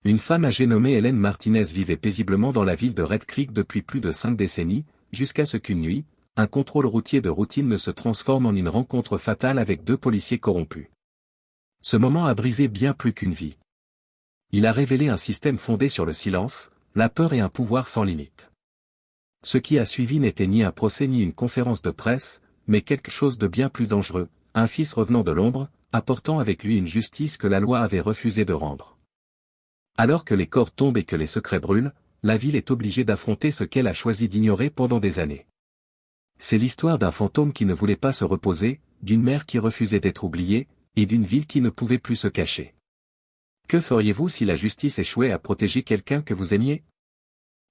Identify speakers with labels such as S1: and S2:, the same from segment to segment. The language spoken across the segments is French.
S1: Une femme âgée nommée Hélène Martinez vivait paisiblement dans la ville de Red Creek depuis plus de 5 décennies, jusqu'à ce qu'une nuit, un contrôle routier de routine ne se transforme en une rencontre fatale avec 2 policiers corrompus. Ce moment a brisé bien plus qu'une vie. Il a révélé un système fondé sur le silence, la peur et un pouvoir sans limite. Ce qui a suivi n'était ni un procès ni une conférence de presse, mais quelque chose de bien plus dangereux, un fils revenant de l'ombre, apportant avec lui une justice que la loi avait refusé de rendre. Alors que les corps tombent et que les secrets brûlent, la ville est obligée d'affronter ce qu'elle a choisi d'ignorer pendant des années. C'est l'histoire d'un fantôme qui ne voulait pas se reposer, d'une mère qui refusait d'être oubliée, et d'une ville qui ne pouvait plus se cacher. Que feriez-vous si la justice échouait à protéger quelqu'un que vous aimiez?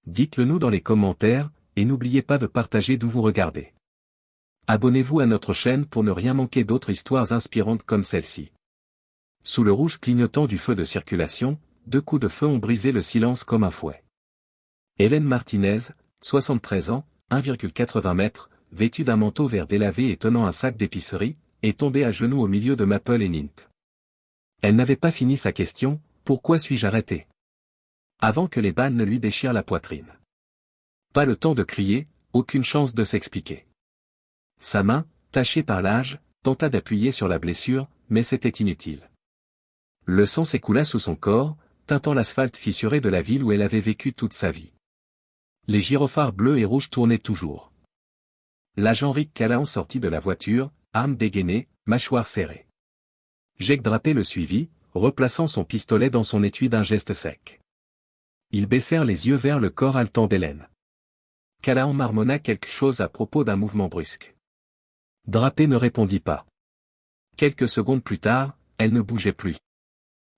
S1: Dites-le nous dans les commentaires, et n'oubliez pas de partager d'où vous regardez. Abonnez-vous à notre chaîne pour ne rien manquer d'autres histoires inspirantes comme celle-ci. Sous le rouge clignotant du feu de circulation, 2 coups de feu ont brisé le silence comme un fouet. Hélène Martinez, 73 ans, 1,80 m, vêtue d'un manteau vert délavé et tenant un sac d'épicerie, est tombée à genoux au milieu de Maple et Nint. Elle n'avait pas fini sa question, pourquoi suis-je arrêtée? Avant que les balles ne lui déchirent la poitrine. Pas le temps de crier, aucune chance de s'expliquer. Sa main, tachée par l'âge, tenta d'appuyer sur la blessure, mais c'était inutile. Le sang s'écoula sous son corps, teintant l'asphalte fissuré de la ville où elle avait vécu toute sa vie. Les gyrophares bleus et rouges tournaient toujours. L'agent Rick Callahan sortit de la voiture, arme dégainée, mâchoire serrée. Jake Drapé le suivit, replaçant son pistolet dans son étui d'un geste sec. Ils baissèrent les yeux vers le corps haletant d'Hélène. Callahan marmonna quelque chose à propos d'un mouvement brusque. Drapé ne répondit pas. Quelques secondes plus tard, elle ne bougeait plus.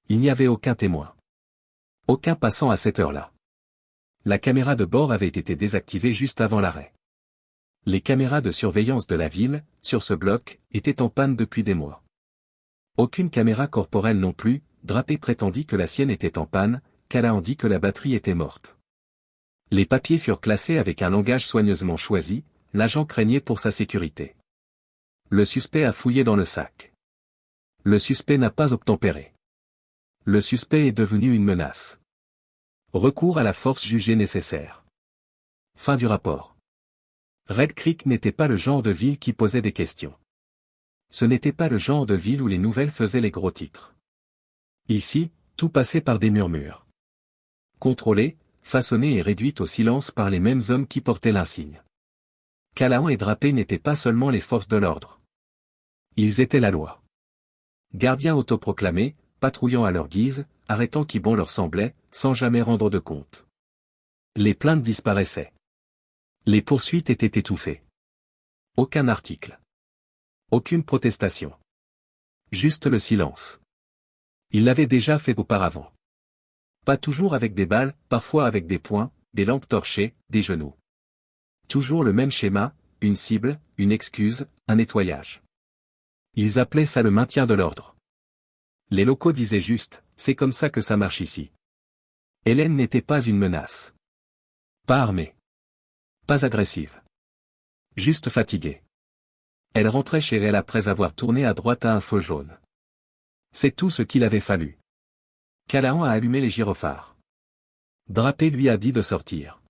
S1: Il n'y avait aucun témoin. Aucun passant à cette heure-là. La caméra de bord avait été désactivée juste avant l'arrêt. Les caméras de surveillance de la ville, sur ce bloc, étaient en panne depuis des mois. Aucune caméra corporelle non plus, Drapé prétendit que la sienne était en panne, Callahan dit que la batterie était morte. Les papiers furent classés avec un langage soigneusement choisi, l'agent craignait pour sa sécurité. Le suspect a fouillé dans le sac. Le suspect n'a pas obtempéré. Le suspect est devenu une menace. Recours à la force jugée nécessaire. Fin du rapport. Red Creek n'était pas le genre de ville qui posait des questions. Ce n'était pas le genre de ville où les nouvelles faisaient les gros titres. Ici, tout passait par des murmures. Contrôlé, façonné et réduit au silence par les mêmes hommes qui portaient l'insigne. Callahan et Drapé n'étaient pas seulement les forces de l'ordre. Ils étaient la loi. Gardiens autoproclamés, patrouillant à leur guise, arrêtant qui bon leur semblait, sans jamais rendre de compte. Les plaintes disparaissaient. Les poursuites étaient étouffées. Aucun article. Aucune protestation. Juste le silence. Il l'avait déjà fait auparavant. Pas toujours avec des balles, parfois avec des poings, des lampes torchées, des genoux. Toujours le même schéma, une cible, une excuse, un nettoyage. Ils appelaient ça le maintien de l'ordre. Les locaux disaient juste, c'est comme ça que ça marche ici. Hélène n'était pas une menace. Pas armée. Pas agressive. Juste fatiguée. Elle rentrait chez elle après avoir tourné à droite à un feu jaune. C'est tout ce qu'il avait fallu. Callahan a allumé les gyrophares. Drapé lui a dit de sortir.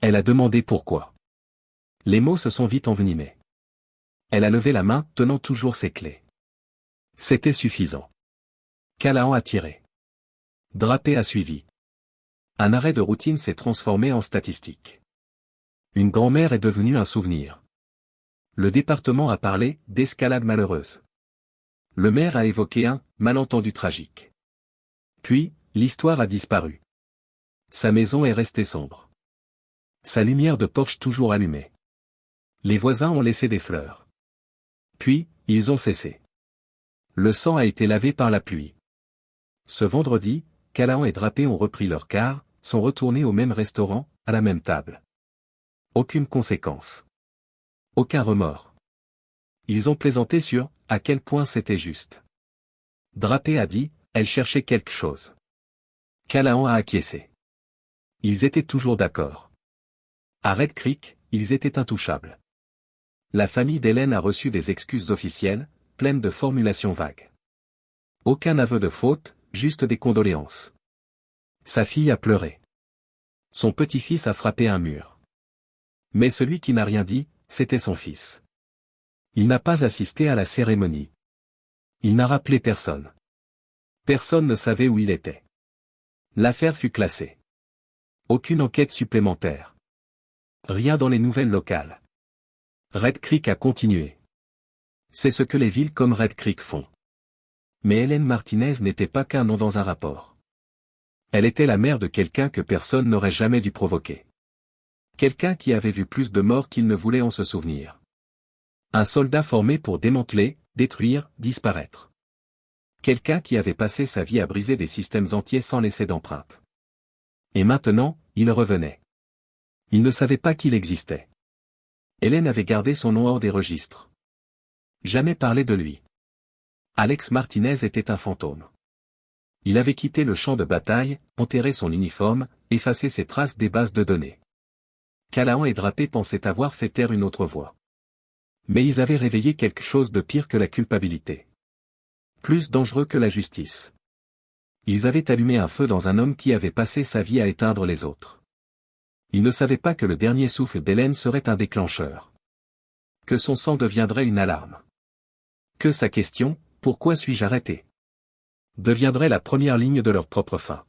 S1: Elle a demandé pourquoi. Les mots se sont vite envenimés. Elle a levé la main, tenant toujours ses clés. C'était suffisant. Callahan a tiré. Drapé a suivi. Un arrêt de routine s'est transformé en statistique. Une grand-mère est devenue un souvenir. Le département a parlé d'escalade malheureuse. Le maire a évoqué un malentendu tragique. Puis, l'histoire a disparu. Sa maison est restée sombre. Sa lumière de porche toujours allumée. Les voisins ont laissé des fleurs. Puis, ils ont cessé. Le sang a été lavé par la pluie. Ce vendredi, Callahan et Drapé ont repris leur car, sont retournés au même restaurant, à la même table. Aucune conséquence. Aucun remords. Ils ont plaisanté sur à quel point c'était juste. Drapé a dit, elle cherchait quelque chose. Callahan a acquiescé. Ils étaient toujours d'accord. À Red Creek, ils étaient intouchables. La famille d'Hélène a reçu des excuses officielles, pleines de formulations vagues. Aucun aveu de faute, juste des condoléances. Sa fille a pleuré. Son petit-fils a frappé un mur. Mais celui qui n'a rien dit, c'était son fils. Il n'a pas assisté à la cérémonie. Il n'a rappelé personne. Personne ne savait où il était. L'affaire fut classée. Aucune enquête supplémentaire. Rien dans les nouvelles locales. Red Creek a continué. C'est ce que les villes comme Red Creek font. Mais Hélène Martinez n'était pas qu'un nom dans un rapport. Elle était la mère de quelqu'un que personne n'aurait jamais dû provoquer. Quelqu'un qui avait vu plus de morts qu'il ne voulait en se souvenir. Un soldat formé pour démanteler, détruire, disparaître. Quelqu'un qui avait passé sa vie à briser des systèmes entiers sans laisser d'empreinte. Et maintenant, il revenait. Il ne savait pas qu'il existait. Hélène avait gardé son nom hors des registres. Jamais parlé de lui. Alex Martinez était un fantôme. Il avait quitté le champ de bataille, enterré son uniforme, effacé ses traces des bases de données. Callahan et Drapé pensaient avoir fait taire une autre voix. Mais ils avaient réveillé quelque chose de pire que la culpabilité. Plus dangereux que la justice. Ils avaient allumé un feu dans un homme qui avait passé sa vie à éteindre les autres. Ils ne savaient pas que le dernier souffle d'Hélène serait un déclencheur. Que son sang deviendrait une alarme. Que sa question, « Pourquoi suis-je arrêté ?», deviendrait la première ligne de leur propre fin.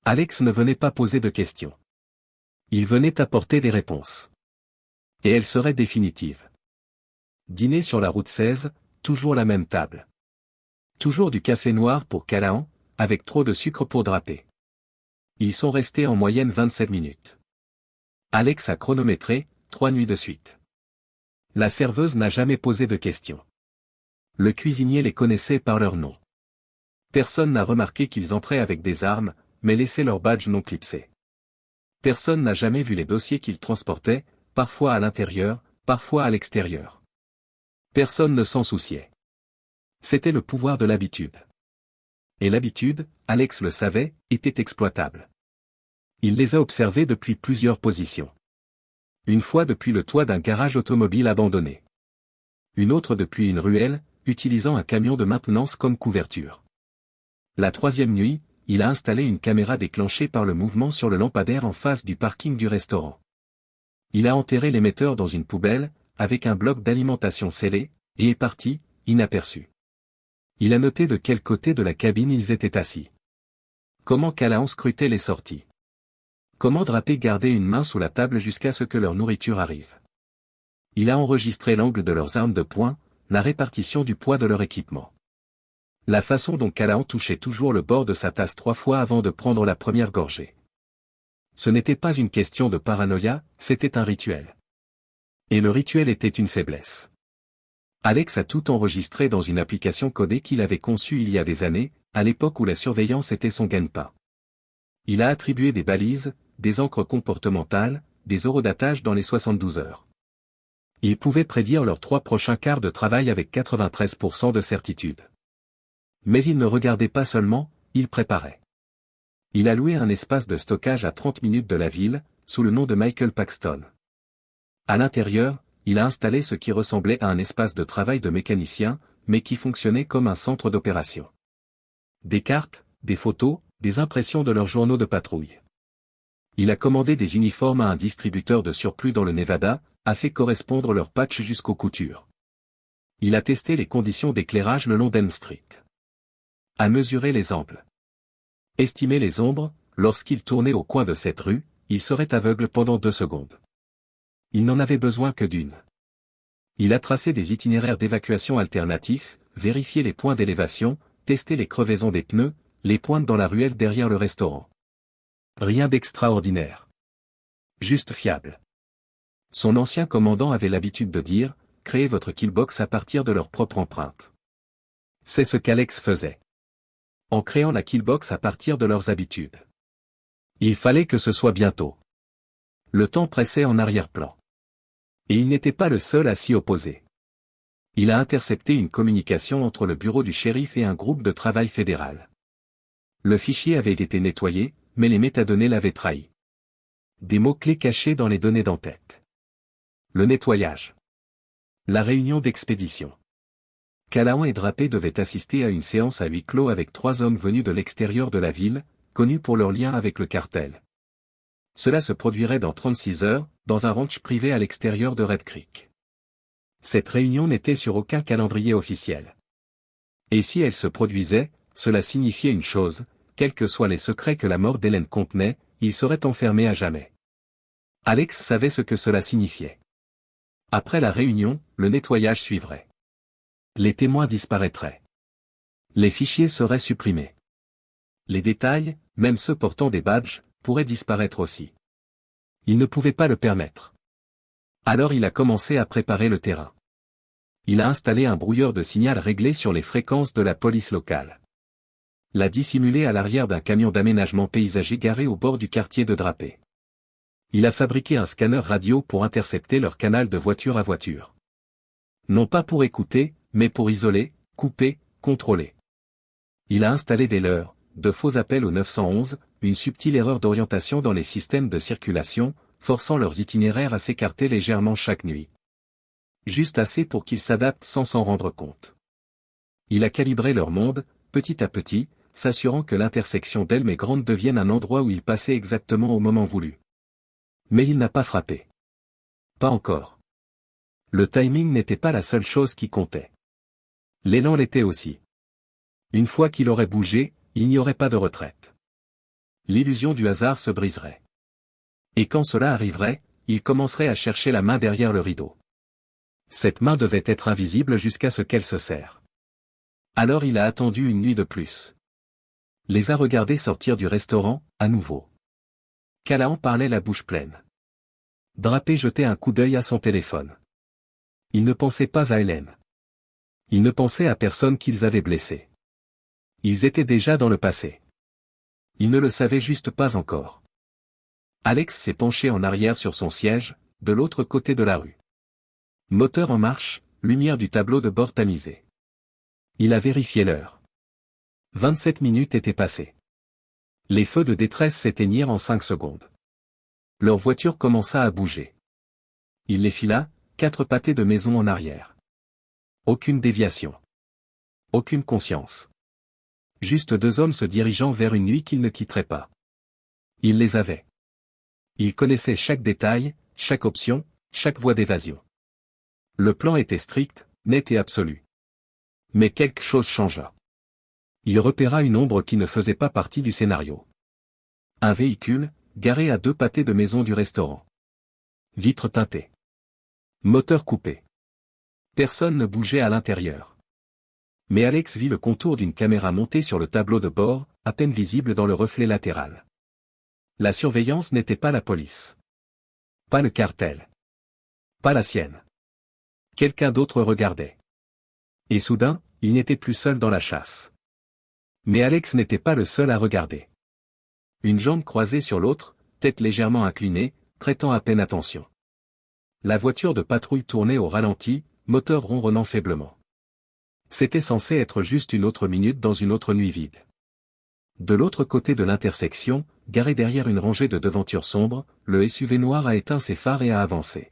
S1: Alex ne venait pas poser de questions. Il venait apporter des réponses. Et elles seraient définitives. Dîner sur la route 16, toujours la même table. Toujours du café noir pour Callahan, avec trop de sucre pour Drapé. Ils sont restés en moyenne 27 minutes. Alex a chronométré, 3 nuits de suite. La serveuse n'a jamais posé de questions. Le cuisinier les connaissait par leur nom. Personne n'a remarqué qu'ils entraient avec des armes, mais laissaient leur badge non clipsé. Personne n'a jamais vu les dossiers qu'ils transportaient, parfois à l'intérieur, parfois à l'extérieur. Personne ne s'en souciait. C'était le pouvoir de l'habitude. Et l'habitude, Alex le savait, était exploitable. Il les a observés depuis plusieurs positions. Une fois depuis le toit d'un garage automobile abandonné. Une autre depuis une ruelle, utilisant un camion de maintenance comme couverture. La troisième nuit, il a installé une caméra déclenchée par le mouvement sur le lampadaire en face du parking du restaurant. Il a enterré l'émetteur dans une poubelle, avec un bloc d'alimentation scellé, et est parti, inaperçu. Il a noté de quel côté de la cabine ils étaient assis. Comment Callahan scrutait les sorties. Comment Drapé gardait une main sous la table jusqu'à ce que leur nourriture arrive. Il a enregistré l'angle de leurs armes de poing, la répartition du poids de leur équipement. La façon dont Callahan touchait toujours le bord de sa tasse 3 fois avant de prendre la première gorgée. Ce n'était pas une question de paranoïa, c'était un rituel. Et le rituel était une faiblesse. Alex a tout enregistré dans une application codée qu'il avait conçue il y a des années, à l'époque où la surveillance était son gagne-pain. Il a attribué des balises, des encres comportementales, des horodatage dans les 72 heures. Il pouvait prédire leurs 3 prochains quarts de travail avec 93% de certitude. Mais il ne regardait pas seulement, il préparait. Il a loué un espace de stockage à 30 minutes de la ville, sous le nom de Michael Paxton. À l'intérieur, il a installé ce qui ressemblait à un espace de travail de mécanicien, mais qui fonctionnait comme un centre d'opération. Des cartes, des photos, des impressions de leurs journaux de patrouille. Il a commandé des uniformes à un distributeur de surplus dans le Nevada, a fait correspondre leurs patchs jusqu'aux coutures. Il a testé les conditions d'éclairage le long d'Elm Street. A mesuré les angles. Estimé les ombres, lorsqu'il tournait au coin de cette rue, il serait aveugle pendant 2 secondes. Il n'en avait besoin que d'une. Il a tracé des itinéraires d'évacuation alternatifs, vérifié les points d'élévation, testé les crevaisons des pneus, les pointes dans la ruelle derrière le restaurant. Rien d'extraordinaire. Juste fiable. Son ancien commandant avait l'habitude de dire, créez votre killbox à partir de leur propre empreinte. C'est ce qu'Alex faisait. En créant la killbox à partir de leurs habitudes. Il fallait que ce soit bientôt. Le temps pressait en arrière-plan. Et il n'était pas le seul à s'y opposer. Il a intercepté une communication entre le bureau du shérif et un groupe de travail fédéral. Le fichier avait été nettoyé, mais les métadonnées l'avaient trahi. Des mots-clés cachés dans les données d'en-tête. Le nettoyage. La réunion d'expédition. Callahan et Drapé devaient assister à une séance à huis clos avec 3 hommes venus de l'extérieur de la ville, connus pour leur lien avec le cartel. Cela se produirait dans 36 heures, dans un ranch privé à l'extérieur de Red Creek. Cette réunion n'était sur aucun calendrier officiel. Et si elle se produisait, cela signifiait une chose, quels que soient les secrets que la mort d'Hélène contenait, ils seraient enfermés à jamais. Alex savait ce que cela signifiait. Après la réunion, le nettoyage suivrait. Les témoins disparaîtraient. Les fichiers seraient supprimés. Les détails, même ceux portant des badges, pourraient disparaître aussi. Il ne pouvait pas le permettre. Alors il a commencé à préparer le terrain. Il a installé un brouilleur de signal réglé sur les fréquences de la police locale. L'a dissimulé à l'arrière d'un camion d'aménagement paysager garé au bord du quartier de Drapé. Il a fabriqué un scanner radio pour intercepter leur canal de voiture à voiture. Non pas pour écouter, mais pour isoler, couper, contrôler. Il a installé des leurres, de faux appels au 911, une subtile erreur d'orientation dans les systèmes de circulation, forçant leurs itinéraires à s'écarter légèrement chaque nuit. Juste assez pour qu'ils s'adaptent sans s'en rendre compte. Il a calibré leur monde, petit à petit, s'assurant que l'intersection d'Elm et Grande devienne un endroit où ils passaient exactement au moment voulu. Mais il n'a pas frappé. Pas encore. Le timing n'était pas la seule chose qui comptait. L'élan l'était aussi. Une fois qu'il aurait bougé, il n'y aurait pas de retraite. L'illusion du hasard se briserait. Et quand cela arriverait, il commencerait à chercher la main derrière le rideau. Cette main devait être invisible jusqu'à ce qu'elle se serre. Alors il a attendu une nuit de plus. Les a regardés sortir du restaurant, à nouveau. Callahan parlait la bouche pleine. Drapé jetait un coup d'œil à son téléphone. Il ne pensait pas à Hélène. Il ne pensait à personne qu'ils avaient blessé. Ils étaient déjà dans le passé. Il ne le savait juste pas encore. Alex s'est penché en arrière sur son siège, de l'autre côté de la rue. Moteur en marche, lumière du tableau de bord tamisé. Il a vérifié l'heure. 27 minutes étaient passées. Les feux de détresse s'éteignirent en 5 secondes. Leur voiture commença à bouger. Il les fila, 4 pâtés de maison en arrière. Aucune déviation. Aucune conscience. Juste 2 hommes se dirigeant vers une nuit qu'ils ne quitteraient pas. Il les avait. Il connaissait chaque détail, chaque option, chaque voie d'évasion. Le plan était strict, net et absolu. Mais quelque chose changea. Il repéra une ombre qui ne faisait pas partie du scénario. Un véhicule, garé à 2 pâtés de maison du restaurant. Vitres teintées. Moteur coupé. Personne ne bougeait à l'intérieur. Mais Alex vit le contour d'une caméra montée sur le tableau de bord, à peine visible dans le reflet latéral. La surveillance n'était pas la police. Pas le cartel. Pas la sienne. Quelqu'un d'autre regardait. Et soudain, il n'était plus seul dans la chasse. Mais Alex n'était pas le seul à regarder. Une jambe croisée sur l'autre, tête légèrement inclinée, prêtant à peine attention. La voiture de patrouille tournait au ralenti, moteur ronronnant faiblement. C'était censé être juste une autre minute dans une autre nuit vide. De l'autre côté de l'intersection, garé derrière une rangée de devantures sombres, le SUV noir a éteint ses phares et a avancé.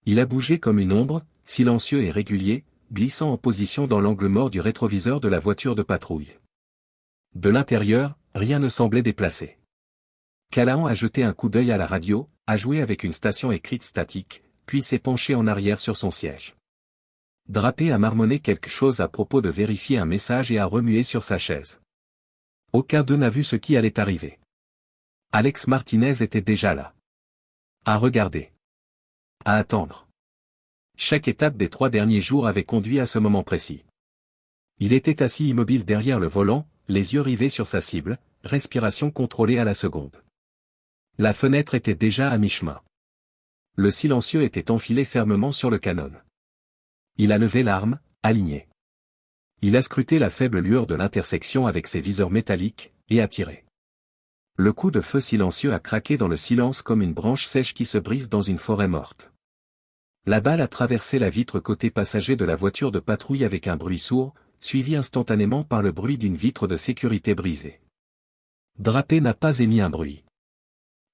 S1: Il a bougé comme une ombre, silencieux et régulier, glissant en position dans l'angle mort du rétroviseur de la voiture de patrouille. De l'intérieur, rien ne semblait déplacé. Callahan a jeté un coup d'œil à la radio, a joué avec une station écrite statique, puis s'est penché en arrière sur son siège. Drapé a marmonné quelque chose à propos de vérifier un message et a remué sur sa chaise. Aucun d'eux n'a vu ce qui allait arriver. Alex Martinez était déjà là. À regarder. À attendre. Chaque étape des 3 derniers jours avait conduit à ce moment précis. Il était assis immobile derrière le volant, les yeux rivés sur sa cible, respiration contrôlée à la seconde. La fenêtre était déjà à mi-chemin. Le silencieux était enfilé fermement sur le canon. Il a levé l'arme, aligné. Il a scruté la faible lueur de l'intersection avec ses viseurs métalliques, et a tiré. Le coup de feu silencieux a craqué dans le silence comme une branche sèche qui se brise dans une forêt morte. La balle a traversé la vitre côté passager de la voiture de patrouille avec un bruit sourd, suivi instantanément par le bruit d'une vitre de sécurité brisée. Drapé n'a pas émis un bruit.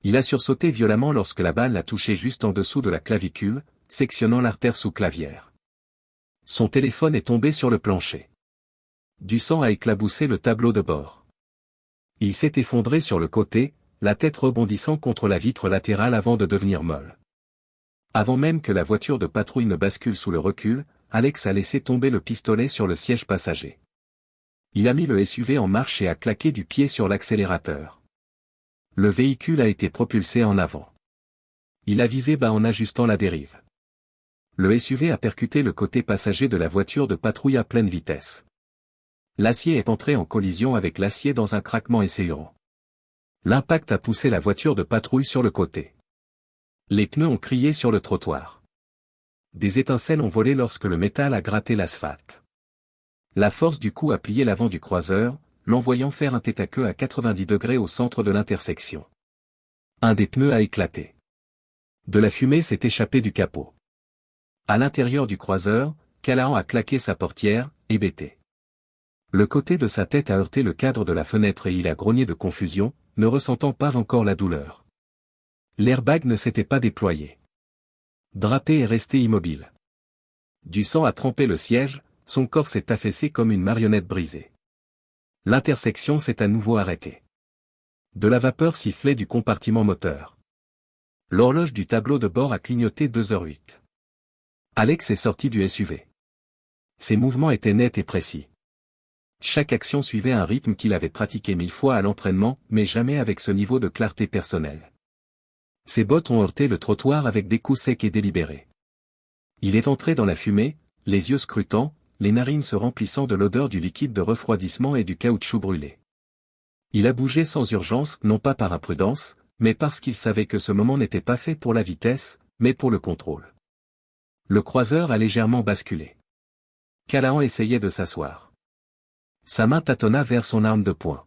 S1: Il a sursauté violemment lorsque la balle l'a touché juste en dessous de la clavicule, sectionnant l'artère sous-clavière. Son téléphone est tombé sur le plancher. Du sang a éclaboussé le tableau de bord. Il s'est effondré sur le côté, la tête rebondissant contre la vitre latérale avant de devenir molle. Avant même que la voiture de patrouille ne bascule sous le recul, Alex a laissé tomber le pistolet sur le siège passager. Il a mis le SUV en marche et a claqué du pied sur l'accélérateur. Le véhicule a été propulsé en avant. Il a visé bas en ajustant la dérive. Le SUV a percuté le côté passager de la voiture de patrouille à pleine vitesse. L'acier est entré en collision avec l'acier dans un craquement essayant. L'impact a poussé la voiture de patrouille sur le côté. Les pneus ont crié sur le trottoir. Des étincelles ont volé lorsque le métal a gratté l'asphalte. La force du coup a plié l'avant du croiseur, l'envoyant faire un tête-à-queue à 90 degrés au centre de l'intersection. Un des pneus a éclaté. De la fumée s'est échappée du capot. À l'intérieur du croiseur, Callahan a claqué sa portière, hébété. Le côté de sa tête a heurté le cadre de la fenêtre et il a grogné de confusion, ne ressentant pas encore la douleur. L'airbag ne s'était pas déployé. Drapé est resté immobile. Du sang a trempé le siège, son corps s'est affaissé comme une marionnette brisée. L'intersection s'est à nouveau arrêtée. De la vapeur sifflait du compartiment moteur. L'horloge du tableau de bord a clignoté 2h08. Alex est sorti du SUV. Ses mouvements étaient nets et précis. Chaque action suivait un rythme qu'il avait pratiqué 1000 fois à l'entraînement, mais jamais avec ce niveau de clarté personnelle. Ses bottes ont heurté le trottoir avec des coups secs et délibérés. Il est entré dans la fumée, les yeux scrutants, les narines se remplissant de l'odeur du liquide de refroidissement et du caoutchouc brûlé. Il a bougé sans urgence, non pas par imprudence, mais parce qu'il savait que ce moment n'était pas fait pour la vitesse, mais pour le contrôle. Le croiseur a légèrement basculé. Callahan essayait de s'asseoir. Sa main tâtonna vers son arme de poing.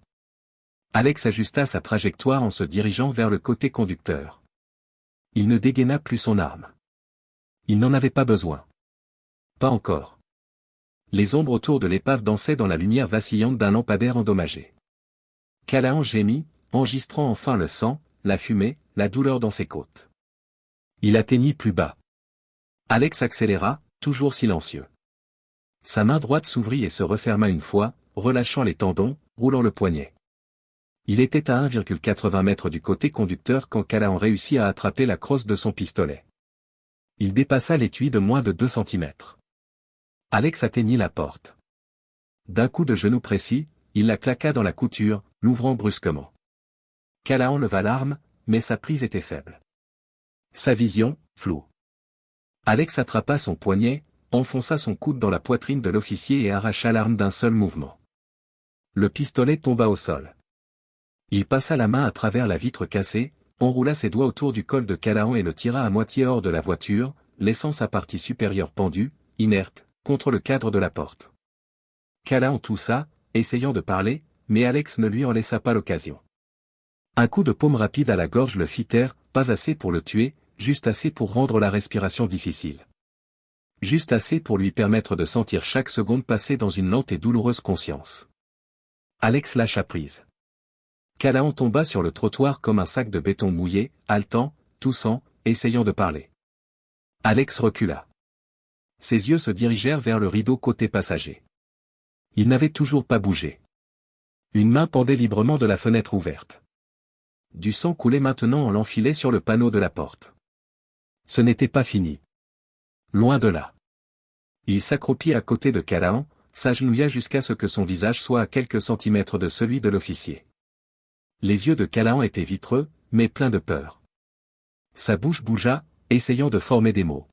S1: Alex ajusta sa trajectoire en se dirigeant vers le côté conducteur. Il ne dégaina plus son arme. Il n'en avait pas besoin. Pas encore. Les ombres autour de l'épave dansaient dans la lumière vacillante d'un lampadaire endommagé. Callahan gémit, enregistrant enfin le sang, la fumée, la douleur dans ses côtes. Il atteignit plus bas. Alex accéléra, toujours silencieux. Sa main droite s'ouvrit et se referma une fois, relâchant les tendons, roulant le poignet. Il était à 1,80 mètres du côté conducteur quand Callahan réussit à attraper la crosse de son pistolet. Il dépassa l'étui de moins de 2 cm. Alex atteignit la porte. D'un coup de genou précis, il la claqua dans la couture, l'ouvrant brusquement. Callahan leva l'arme, mais sa prise était faible. Sa vision, floue. Alex attrapa son poignet, enfonça son coude dans la poitrine de l'officier et arracha l'arme d'un seul mouvement. Le pistolet tomba au sol. Il passa la main à travers la vitre cassée, enroula ses doigts autour du col de Callahan et le tira à moitié hors de la voiture, laissant sa partie supérieure pendue, inerte, contre le cadre de la porte. Callahan toussa, essayant de parler, mais Alex ne lui en laissa pas l'occasion. Un coup de paume rapide à la gorge le fit taire, pas assez pour le tuer, juste assez pour rendre la respiration difficile. Juste assez pour lui permettre de sentir chaque seconde passer dans une lente et douloureuse conscience. Alex lâcha prise. Callahan tomba sur le trottoir comme un sac de béton mouillé, haletant, toussant, essayant de parler. Alex recula. Ses yeux se dirigèrent vers le rideau côté passager. Il n'avait toujours pas bougé. Une main pendait librement de la fenêtre ouverte. Du sang coulait maintenant en l'enfilait sur le panneau de la porte. Ce n'était pas fini. Loin de là. Il s'accroupit à côté de Callahan, s'agenouilla jusqu'à ce que son visage soit à quelques centimètres de celui de l'officier. Les yeux de Callahan étaient vitreux, mais pleins de peur. Sa bouche bougea, essayant de former des mots.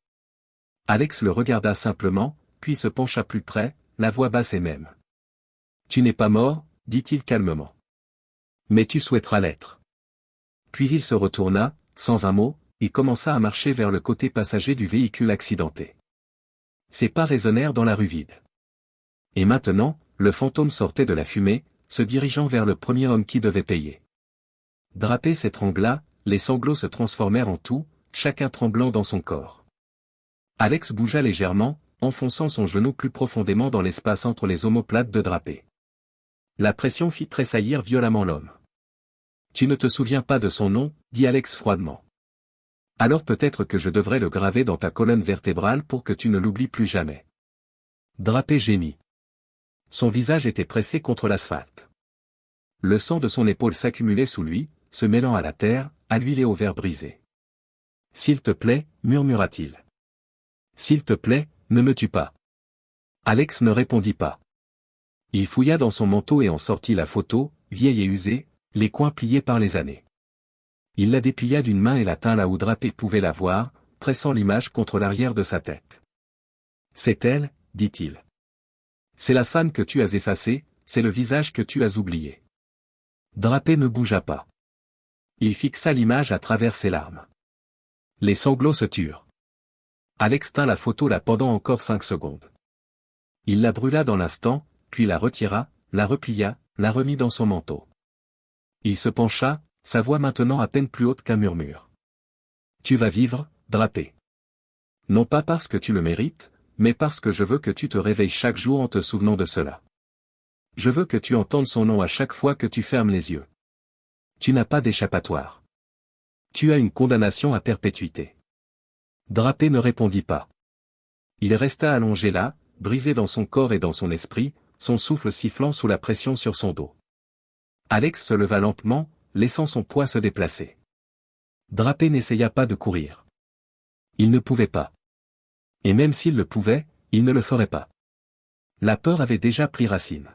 S1: Alex le regarda simplement, puis se pencha plus près, la voix basse et même. « Tu n'es pas mort, dit-il calmement. Mais tu souhaiteras l'être. » Puis il se retourna, sans un mot, et commença à marcher vers le côté passager du véhicule accidenté. Ses pas résonnèrent dans la rue vide. Et maintenant, le fantôme sortait de la fumée, se dirigeant vers le premier homme qui devait payer. Drapé s'étrangla, les sanglots se transformèrent en toux, chacun tremblant dans son corps. Alex bougea légèrement, enfonçant son genou plus profondément dans l'espace entre les omoplates de Drapé. La pression fit tressaillir violemment l'homme. « Tu ne te souviens pas de son nom » dit Alex froidement. « Alors peut-être que je devrais le graver dans ta colonne vertébrale pour que tu ne l'oublies plus jamais. » Drapé gémit. Son visage était pressé contre l'asphalte. Le sang de son épaule s'accumulait sous lui, se mêlant à la terre, à l'huile et au verre brisé. « S'il te plaît, murmura-t-il. S'il te plaît, ne me tue pas. » Alex ne répondit pas. Il fouilla dans son manteau et en sortit la photo, vieille et usée, les coins pliés par les années. Il la déplia d'une main et la tint là où Drapé pouvait la voir, pressant l'image contre l'arrière de sa tête. « C'est elle, dit-il. C'est la femme que tu as effacée, c'est le visage que tu as oublié. » Drapé ne bougea pas. Il fixa l'image à travers ses larmes. Les sanglots se turent. Alex tint la photo là pendant encore 5 secondes. Il la brûla dans l'instant, puis la retira, la replia, la remit dans son manteau. Il se pencha, sa voix maintenant à peine plus haute qu'un murmure. « Tu vas vivre, Drapé. Non pas parce que tu le mérites, mais parce que je veux que tu te réveilles chaque jour en te souvenant de cela. Je veux que tu entendes son nom à chaque fois que tu fermes les yeux. Tu n'as pas d'échappatoire. Tu as une condamnation à perpétuité. » Drapé ne répondit pas. Il resta allongé là, brisé dans son corps et dans son esprit, son souffle sifflant sous la pression sur son dos. Alex se leva lentement, laissant son poids se déplacer. Drapé n'essaya pas de courir. Il ne pouvait pas. Et même s'il le pouvait, il ne le ferait pas. La peur avait déjà pris racine.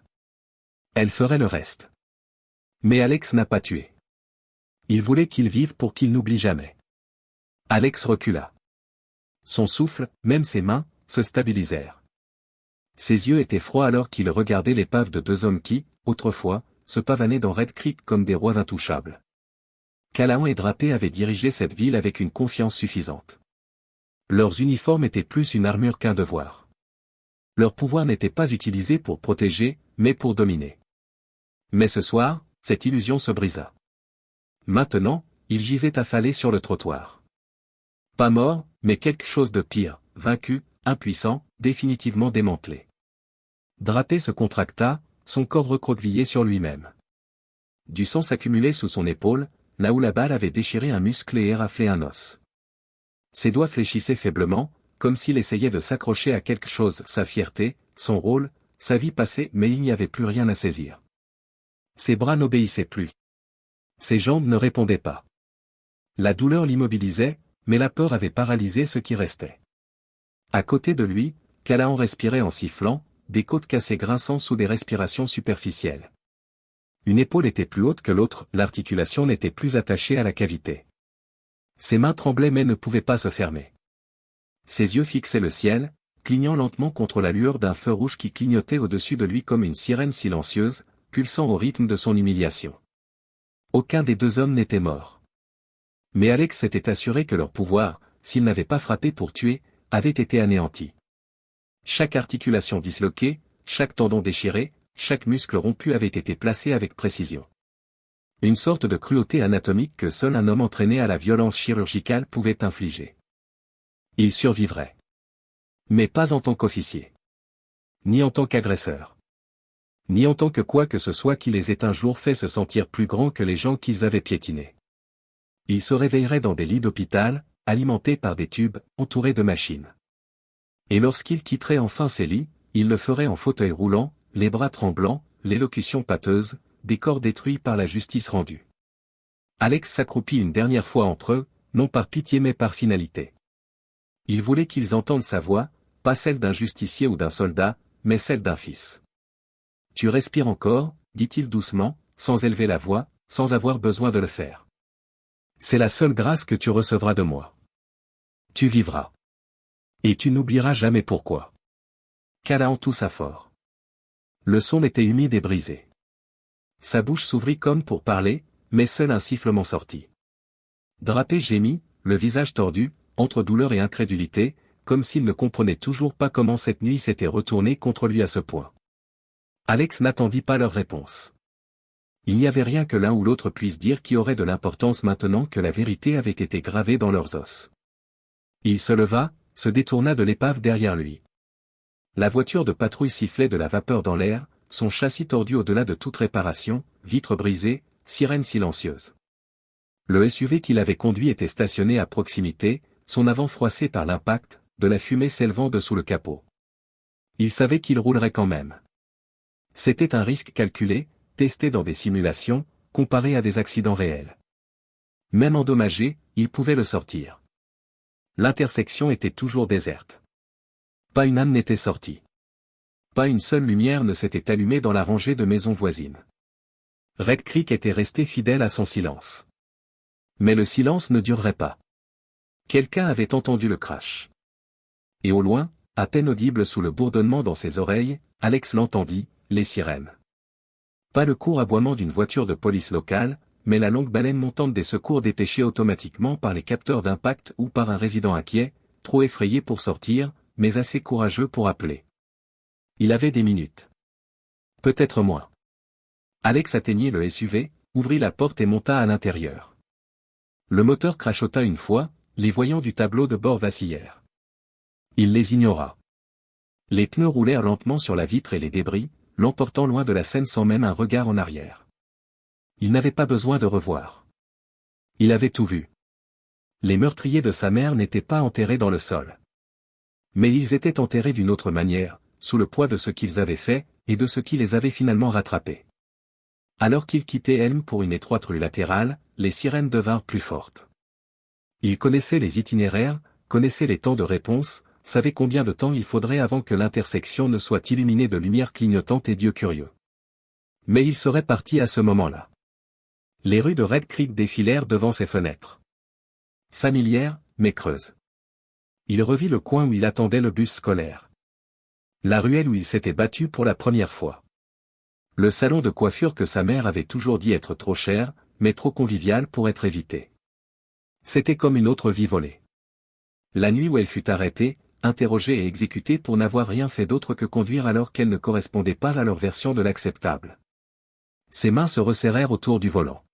S1: Elle ferait le reste. Mais Alex n'a pas tué. Il voulait qu'il vive pour qu'il n'oublie jamais. Alex recula. Son souffle, même ses mains, se stabilisèrent. Ses yeux étaient froids alors qu'il regardait l'épave de 2 hommes qui, autrefois, se pavanaient dans Red Creek comme des rois intouchables. Callahan et Drapé avaient dirigé cette ville avec une confiance suffisante. Leurs uniformes étaient plus une armure qu'un devoir. Leur pouvoir n'était pas utilisé pour protéger, mais pour dominer. Mais ce soir, cette illusion se brisa. Maintenant, ils gisaient affalés sur le trottoir. Pas morts, mais quelque chose de pire, vaincus, impuissants, définitivement démantelés. Drapé se contracta, son corps recroquevillé sur lui-même. Du sang s'accumulait sous son épaule, là où la balle avait déchiré un muscle et éraflé un os. Ses doigts fléchissaient faiblement, comme s'il essayait de s'accrocher à quelque chose, sa fierté, son rôle, sa vie passée, mais il n'y avait plus rien à saisir. Ses bras n'obéissaient plus. Ses jambes ne répondaient pas. La douleur l'immobilisait, mais la peur avait paralysé ce qui restait. À côté de lui, Callahan respirait en sifflant, des côtes cassées grinçant sous des respirations superficielles. Une épaule était plus haute que l'autre, l'articulation n'était plus attachée à la cavité. Ses mains tremblaient mais ne pouvaient pas se fermer. Ses yeux fixaient le ciel, clignant lentement contre la lueur d'un feu rouge qui clignotait au-dessus de lui comme une sirène silencieuse, pulsant au rythme de son humiliation. Aucun des 2 hommes n'était mort. Mais Alex s'était assuré que leur pouvoir, s'il n'avait pas frappé pour tuer, avait été anéanti. Chaque articulation disloquée, chaque tendon déchiré, chaque muscle rompu avait été placé avec précision. Une sorte de cruauté anatomique que seul un homme entraîné à la violence chirurgicale pouvait infliger. Il survivrait. Mais pas en tant qu'officier. Ni en tant qu'agresseur. Ni en tant que quoi que ce soit qui les ait un jour fait se sentir plus grands que les gens qu'ils avaient piétinés. Ils se réveilleraient dans des lits d'hôpital, alimentés par des tubes, entourés de machines. Et lorsqu'ils quitteraient enfin ces lits, ils le feraient en fauteuil roulant, les bras tremblants, l'élocution pâteuse, des corps détruits par la justice rendue. Alex s'accroupit une dernière fois entre eux, non par pitié mais par finalité. Il voulait qu'ils entendent sa voix, pas celle d'un justicier ou d'un soldat, mais celle d'un fils. « Tu respires encore » dit-il doucement, sans élever la voix, sans avoir besoin de le faire. « C'est la seule grâce que tu recevras de moi. Tu vivras. Et tu n'oublieras jamais pourquoi. » Callahan toussa fort. Le son était humide et brisé. Sa bouche s'ouvrit comme pour parler, mais seul un sifflement sortit. Drapé gémit, le visage tordu, entre douleur et incrédulité, comme s'il ne comprenait toujours pas comment cette nuit s'était retournée contre lui à ce point. Alex n'attendit pas leur réponse. Il n'y avait rien que l'un ou l'autre puisse dire qui aurait de l'importance maintenant que la vérité avait été gravée dans leurs os. Il se leva, se détourna de l'épave derrière lui. La voiture de patrouille sifflait de la vapeur dans l'air, son châssis tordu au-delà de toute réparation, vitres brisées, sirène silencieuse. Le SUV qu'il avait conduit était stationné à proximité, son avant froissé par l'impact, de la fumée s'élevant dessous le capot. Il savait qu'il roulerait quand même. C'était un risque calculé, testés dans des simulations, comparés à des accidents réels. Même endommagé, il pouvait le sortir. L'intersection était toujours déserte. Pas une âme n'était sortie. Pas une seule lumière ne s'était allumée dans la rangée de maisons voisines. Red Creek était resté fidèle à son silence. Mais le silence ne durerait pas. Quelqu'un avait entendu le crash. Et au loin, à peine audible sous le bourdonnement dans ses oreilles, Alex l'entendit, les sirènes. Pas le court aboiement d'une voiture de police locale, mais la longue baleine montante des secours dépêchés automatiquement par les capteurs d'impact ou par un résident inquiet, trop effrayé pour sortir, mais assez courageux pour appeler. Il avait des minutes. Peut-être moins. Alex atteignit le SUV, ouvrit la porte et monta à l'intérieur. Le moteur crachota une fois, les voyants du tableau de bord vacillèrent. Il les ignora. Les pneus roulèrent lentement sur la vitre et les débris, l'emportant loin de la scène sans même un regard en arrière. Il n'avait pas besoin de revoir. Il avait tout vu. Les meurtriers de sa mère n'étaient pas enterrés dans le sol. Mais ils étaient enterrés d'une autre manière, sous le poids de ce qu'ils avaient fait, et de ce qui les avait finalement rattrapés. Alors qu'ils quittaient Elm pour une étroite rue latérale, les sirènes devinrent plus fortes. Ils connaissaient les itinéraires, connaissaient les temps de réponse, savaient combien de temps il faudrait avant que l'intersection ne soit illuminée de lumières clignotantes et d'yeux curieux. Mais ils seraient partis à ce moment-là. Les rues de Red Creek défilèrent devant ses fenêtres. Familières, mais creuses. Il revit le coin où il attendait le bus scolaire. La ruelle où il s'était battu pour la première fois. Le salon de coiffure que sa mère avait toujours dit être trop cher, mais trop convivial pour être évité. C'était comme une autre vie volée. La nuit où elle fut arrêtée, interrogée et exécutée pour n'avoir rien fait d'autre que conduire alors qu'elle ne correspondait pas à leur version de l'acceptable. Ses mains se resserrèrent autour du volant.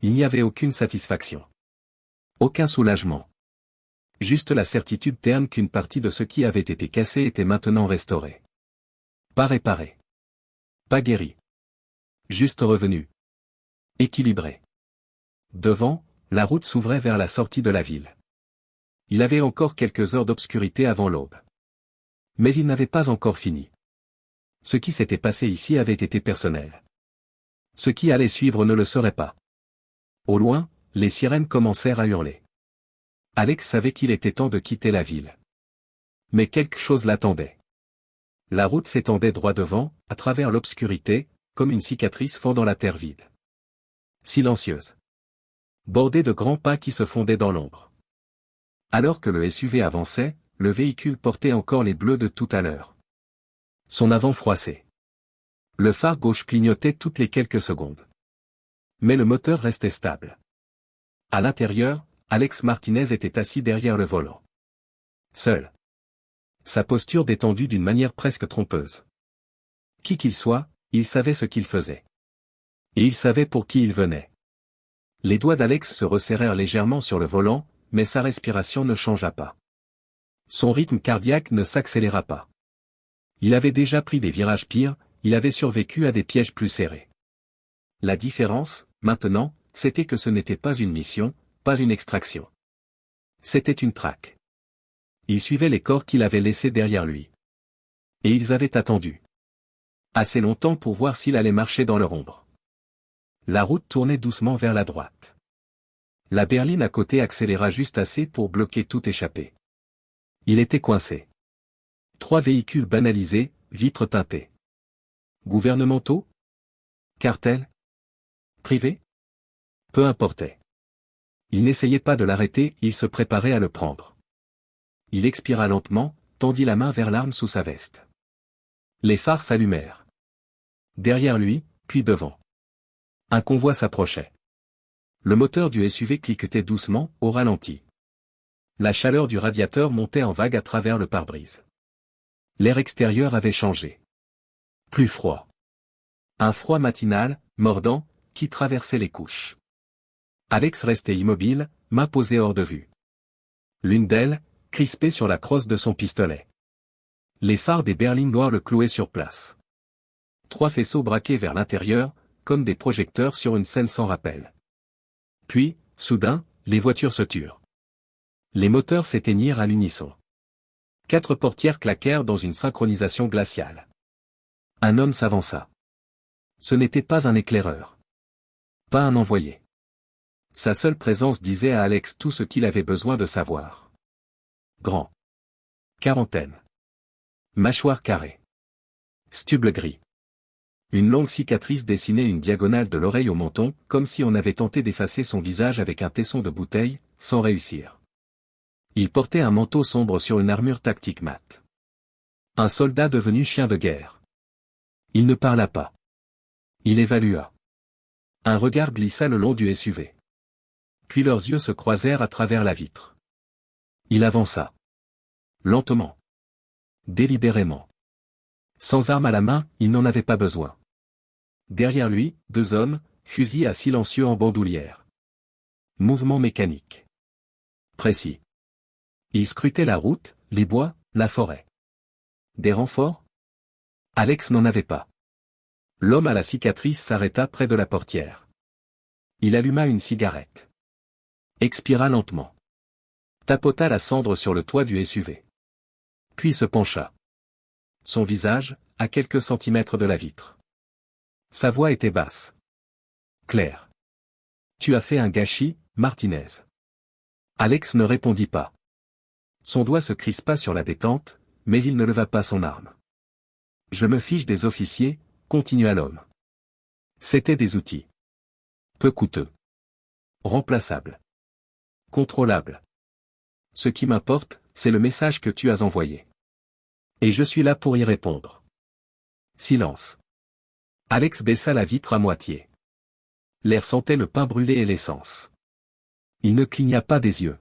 S1: Il n'y avait aucune satisfaction. Aucun soulagement. Juste la certitude terne qu'une partie de ce qui avait été cassé était maintenant restauré. Pas réparé. Pas guéri. Juste revenu. Équilibré. Devant, la route s'ouvrait vers la sortie de la ville. Il avait encore quelques heures d'obscurité avant l'aube. Mais il n'avait pas encore fini. Ce qui s'était passé ici avait été personnel. Ce qui allait suivre ne le serait pas. Au loin, les sirènes commencèrent à hurler. Alex savait qu'il était temps de quitter la ville. Mais quelque chose l'attendait. La route s'étendait droit devant, à travers l'obscurité, comme une cicatrice fendant la terre vide. Silencieuse. Bordée de grands pas qui se fondaient dans l'ombre. Alors que le SUV avançait, le véhicule portait encore les bleus de tout à l'heure. Son avant froissait. Le phare gauche clignotait toutes les quelques secondes. Mais le moteur restait stable. À l'intérieur, Alex Martinez était assis derrière le volant. Seul. Sa posture détendue d'une manière presque trompeuse. Qui qu'il soit, il savait ce qu'il faisait. Et il savait pour qui il venait. Les doigts d'Alex se resserrèrent légèrement sur le volant, mais sa respiration ne changea pas. Son rythme cardiaque ne s'accéléra pas. Il avait déjà pris des virages pires, il avait survécu à des pièges plus serrés. La différence, maintenant, c'était que ce n'était pas une mission, pas une extraction. C'était une traque. Il suivait les corps qu'il avait laissés derrière lui. Et ils avaient attendu. Assez longtemps pour voir s'il allait marcher dans leur ombre. La route tournait doucement vers la droite. La berline à côté accéléra juste assez pour bloquer toute échappée. Il était coincé. 3 véhicules banalisés, vitres teintées. Gouvernementaux? Cartels? Privés? Peu importait. Il n'essayait pas de l'arrêter, il se préparait à le prendre. Il expira lentement, tendit la main vers l'arme sous sa veste. Les phares s'allumèrent. Derrière lui, puis devant. Un convoi s'approchait. Le moteur du SUV cliquetait doucement, au ralenti. La chaleur du radiateur montait en vague à travers le pare-brise. L'air extérieur avait changé. Plus froid. Un froid matinal, mordant, qui traversait les couches. Alex restait immobile, main posée hors de vue. L'une d'elles, crispée sur la crosse de son pistolet. Les phares des berlines noires le clouaient sur place. 3 faisceaux braqués vers l'intérieur, comme des projecteurs sur une scène sans rappel. Puis, soudain, les voitures se turent. Les moteurs s'éteignirent à l'unisson. 4 portières claquèrent dans une synchronisation glaciale. Un homme s'avança. Ce n'était pas un éclaireur. Pas un envoyé. Sa seule présence disait à Alex tout ce qu'il avait besoin de savoir. Grand. Quarantaine. Mâchoire carrée. Stubble gris. Une longue cicatrice dessinait une diagonale de l'oreille au menton, comme si on avait tenté d'effacer son visage avec un tesson de bouteille, sans réussir. Il portait un manteau sombre sur une armure tactique mate. Un soldat devenu chien de guerre. Il ne parla pas. Il évalua. Un regard glissa le long du SUV. Puis leurs yeux se croisèrent à travers la vitre. Il avança. Lentement. Délibérément. Sans arme à la main, il n'en avait pas besoin. Derrière lui, 2 hommes, fusils à silencieux en bandoulière. Mouvement mécanique. Précis. Ils scrutaient la route, les bois, la forêt. Des renforts? Alex n'en avait pas. L'homme à la cicatrice s'arrêta près de la portière. Il alluma une cigarette. Expira lentement. Tapota la cendre sur le toit du SUV. Puis se pencha. Son visage, à quelques centimètres de la vitre. Sa voix était basse. Claire. Tu as fait un gâchis, Martinez. Alex ne répondit pas. Son doigt se crispa sur la détente, mais il ne leva pas son arme. Je me fiche des officiers, continua l'homme. C'étaient des outils. Peu coûteux. Remplaçables. Contrôlables. Ce qui m'importe, c'est le message que tu as envoyé. Et je suis là pour y répondre. Silence. Alex baissa la vitre à moitié. L'air sentait le pain brûlé et l'essence. Il ne cligna pas des yeux.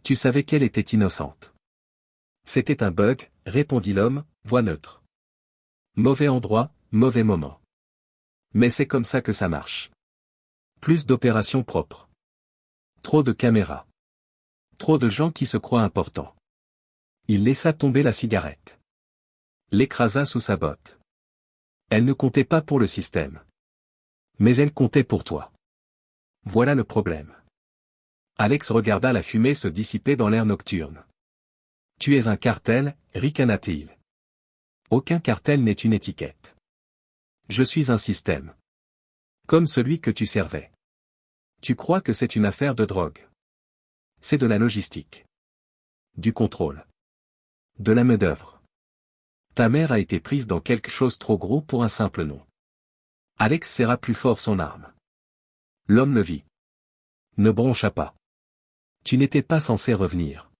S1: Tu savais qu'elle était innocente. C'était un bug, répondit l'homme, voix neutre. Mauvais endroit, mauvais moment. Mais c'est comme ça que ça marche. Plus d'opérations propres. Trop de caméras. Trop de gens qui se croient importants. Il laissa tomber la cigarette. L'écrasa sous sa botte. Elle ne comptait pas pour le système. Mais elle comptait pour toi. Voilà le problème. Alex regarda la fumée se dissiper dans l'air nocturne. Tu es un cartel, ricana-t-il. Aucun cartel n'est une étiquette. Je suis un système. Comme celui que tu servais. Tu crois que c'est une affaire de drogue. C'est de la logistique. Du contrôle. De la main-d'œuvre. Ta mère a été prise dans quelque chose trop gros pour un simple nom. Alex serra plus fort son arme. L'homme le vit. Ne broncha pas. Tu n'étais pas censé revenir.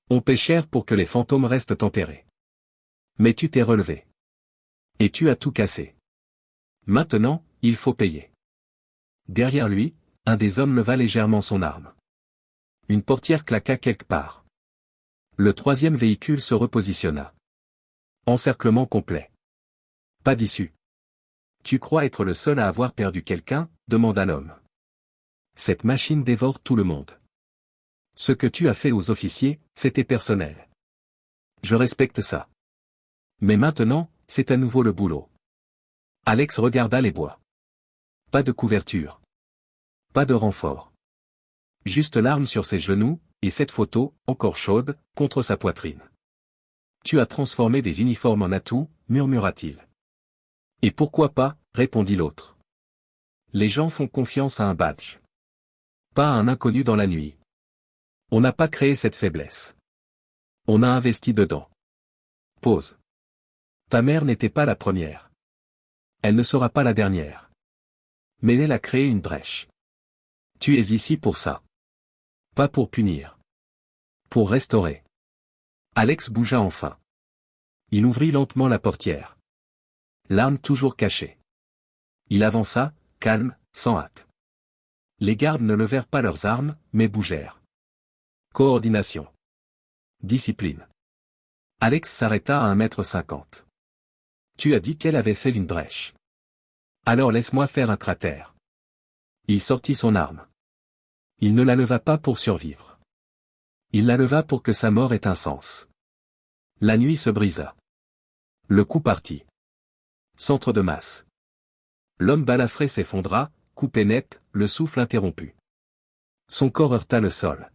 S1: On paie cher pour que les fantômes restent enterrés. Mais tu t'es relevé. Et tu as tout cassé. Maintenant, il faut payer. Derrière lui, un des hommes leva légèrement son arme. Une portière claqua quelque part. Le 3e véhicule se repositionna. Encerclement complet. Pas d'issue. Tu crois être le seul à avoir perdu quelqu'un, demanda l'homme. Cette machine dévore tout le monde. Ce que tu as fait aux officiers, c'était personnel. Je respecte ça. Mais maintenant, c'est à nouveau le boulot. Alex regarda les bois. Pas de couverture. Pas de renfort. Juste l'arme sur ses genoux, et cette photo, encore chaude, contre sa poitrine. Tu as transformé des uniformes en atouts, murmura-t-il. Et pourquoi pas, répondit l'autre. Les gens font confiance à un badge. Pas à un inconnu dans la nuit. On n'a pas créé cette faiblesse. On a investi dedans. Pause. Ta mère n'était pas la première. Elle ne sera pas la dernière. Mais elle a créé une brèche. Tu es ici pour ça. Pas pour punir. Pour restaurer. Alex bougea enfin. Il ouvrit lentement la portière. L'arme toujours cachée. Il avança, calme, sans hâte. Les gardes ne levèrent pas leurs armes, mais bougèrent. Coordination. Discipline. Alex s'arrêta à 1,50 m. Tu as dit qu'elle avait fait une brèche. Alors laisse-moi faire un cratère. Il sortit son arme. Il ne la leva pas pour survivre. Il la leva pour que sa mort ait un sens. La nuit se brisa. Le coup partit. Centre de masse. L'homme balafré s'effondra, coupé net, le souffle interrompu. Son corps heurta le sol.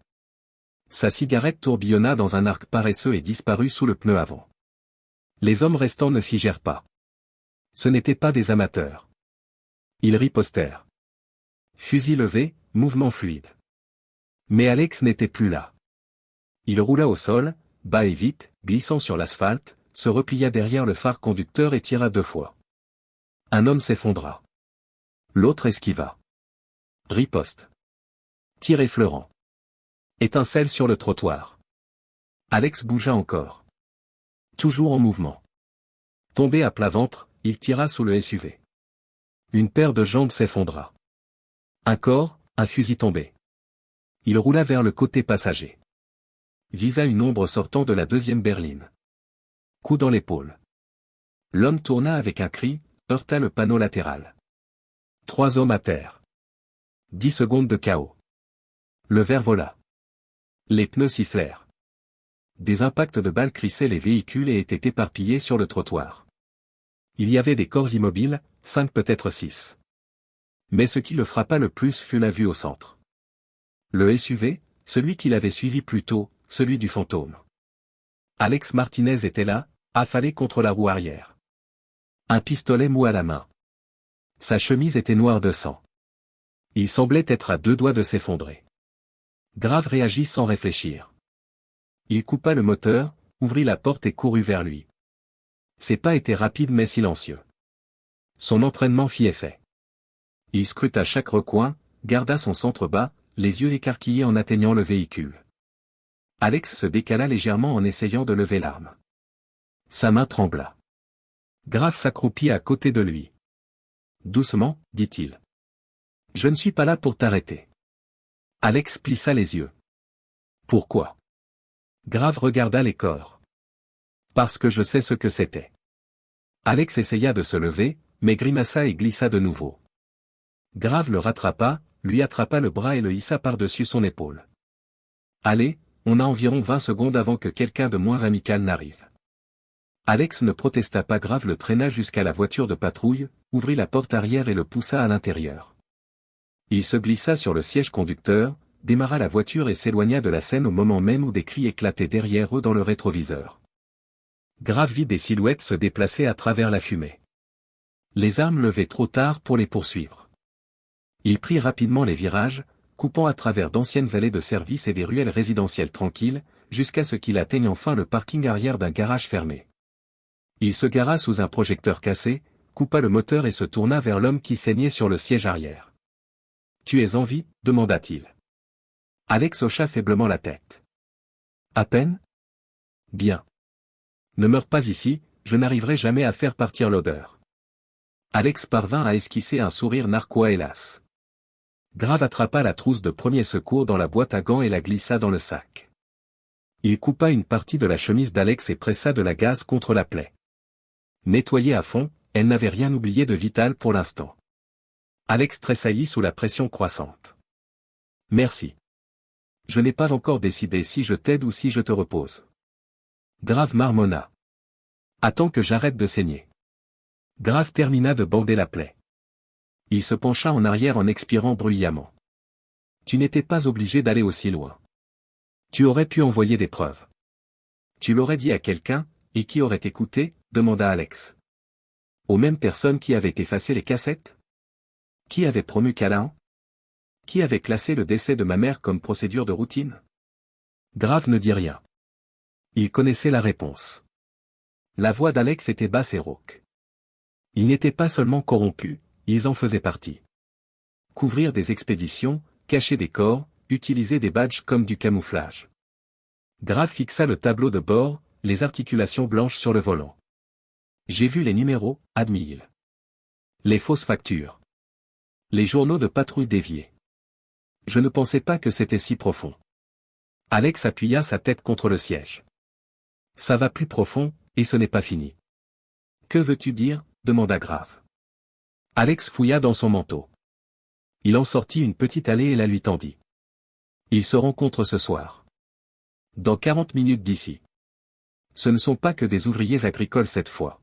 S1: Sa cigarette tourbillonna dans un arc paresseux et disparut sous le pneu avant. Les hommes restants ne figèrent pas. Ce n'étaient pas des amateurs. Ils ripostèrent. Fusil levé, mouvement fluide. Mais Alex n'était plus là. Il roula au sol, bas et vite, glissant sur l'asphalte, se replia derrière le phare conducteur et tira 2 fois. Un homme s'effondra. L'autre esquiva. Riposte. Tir effleurant. Étincelle sur le trottoir. Alex bougea encore. Toujours en mouvement. Tombé à plat ventre, il tira sous le SUV. Une paire de jambes s'effondra. Un corps, un fusil tombé. Il roula vers le côté passager. Visa une ombre sortant de la 2e berline. Coup dans l'épaule. L'homme tourna avec un cri, heurta le panneau latéral. 3 hommes à terre. 10 secondes de chaos. Le verre vola. Les pneus sifflèrent. Des impacts de balles crissaient les véhicules et étaient éparpillés sur le trottoir. Il y avait des corps immobiles, 5 peut-être 6. Mais ce qui le frappa le plus fut la vue au centre. Le SUV, celui qu'il avait suivi plus tôt, celui du fantôme. Alex Martinez était là, affalé contre la roue arrière. Un pistolet mou à la main. Sa chemise était noire de sang. Il semblait être à 2 doigts de s'effondrer. Grave réagit sans réfléchir. Il coupa le moteur, ouvrit la porte et courut vers lui. Ses pas étaient rapides mais silencieux. Son entraînement fit effet. Il scruta chaque recoin, garda son centre bas, les yeux écarquillés en atteignant le véhicule. Alex se décala légèrement en essayant de lever l'arme. Sa main trembla. Grave s'accroupit à côté de lui. Doucement, dit-il. Je ne suis pas là pour t'arrêter. Alex plissa les yeux. Pourquoi? Grave regarda les corps. Parce que je sais ce que c'était. Alex essaya de se lever, mais grimaça et glissa de nouveau. Grave le rattrapa, lui attrapa le bras et le hissa par-dessus son épaule. Allez, on a environ 20 secondes avant que quelqu'un de moins amical n'arrive. Alex ne protesta pas. Grave le traîna jusqu'à la voiture de patrouille, ouvrit la porte arrière et le poussa à l'intérieur. Il se glissa sur le siège conducteur, démarra la voiture et s'éloigna de la scène au moment même où des cris éclataient derrière eux dans le rétroviseur. Grave vit des silhouettes se déplacer à travers la fumée. Les armes levées trop tard pour les poursuivre. Il prit rapidement les virages, coupant à travers d'anciennes allées de service et des ruelles résidentielles tranquilles, jusqu'à ce qu'il atteigne enfin le parking arrière d'un garage fermé. Il se gara sous un projecteur cassé, coupa le moteur et se tourna vers l'homme qui saignait sur le siège arrière. « Tu es en vie ?» demanda-t-il. Alex hocha faiblement la tête. « À peine ? Bien. Ne meurs pas ici, je n'arriverai jamais à faire partir l'odeur. » Alex parvint à esquisser un sourire narquois hélas. Grave attrapa la trousse de premier secours dans la boîte à gants et la glissa dans le sac. Il coupa une partie de la chemise d'Alex et pressa de la gaze contre la plaie. Nettoyée à fond, elle n'avait rien oublié de vital pour l'instant. Alex tressaillit sous la pression croissante. « Merci. Je n'ai pas encore décidé si je t'aide ou si je te repose. » Grave marmonna. « Attends que j'arrête de saigner. » Grave termina de bander la plaie. Il se pencha en arrière en expirant bruyamment. « Tu n'étais pas obligé d'aller aussi loin. Tu aurais pu envoyer des preuves. Tu l'aurais dit à quelqu'un, et qui aurait écouté ?» demanda Alex. « Aux mêmes personnes qui avaient effacé les cassettes ? Qui avait promu Callahan ? Qui avait classé le décès de ma mère comme procédure de routine ? » Grave ne dit rien. Il connaissait la réponse. La voix d'Alex était basse et rauque. Ils n'étaient pas seulement corrompus, ils en faisaient partie. Couvrir des expéditions, cacher des corps, utiliser des badges comme du camouflage. Grave fixa le tableau de bord, les articulations blanches sur le volant. J'ai vu les numéros, admit-il. Les fausses factures. Les journaux de patrouille déviés. Je ne pensais pas que c'était si profond. Alex appuya sa tête contre le siège. Ça va plus profond, et ce n'est pas fini. Que veux-tu dire ? Demanda Grave. Alex fouilla dans son manteau. Il en sortit une petite allée et la lui tendit. Ils se rencontrent ce soir. Dans 40 minutes d'ici. Ce ne sont pas que des ouvriers agricoles cette fois.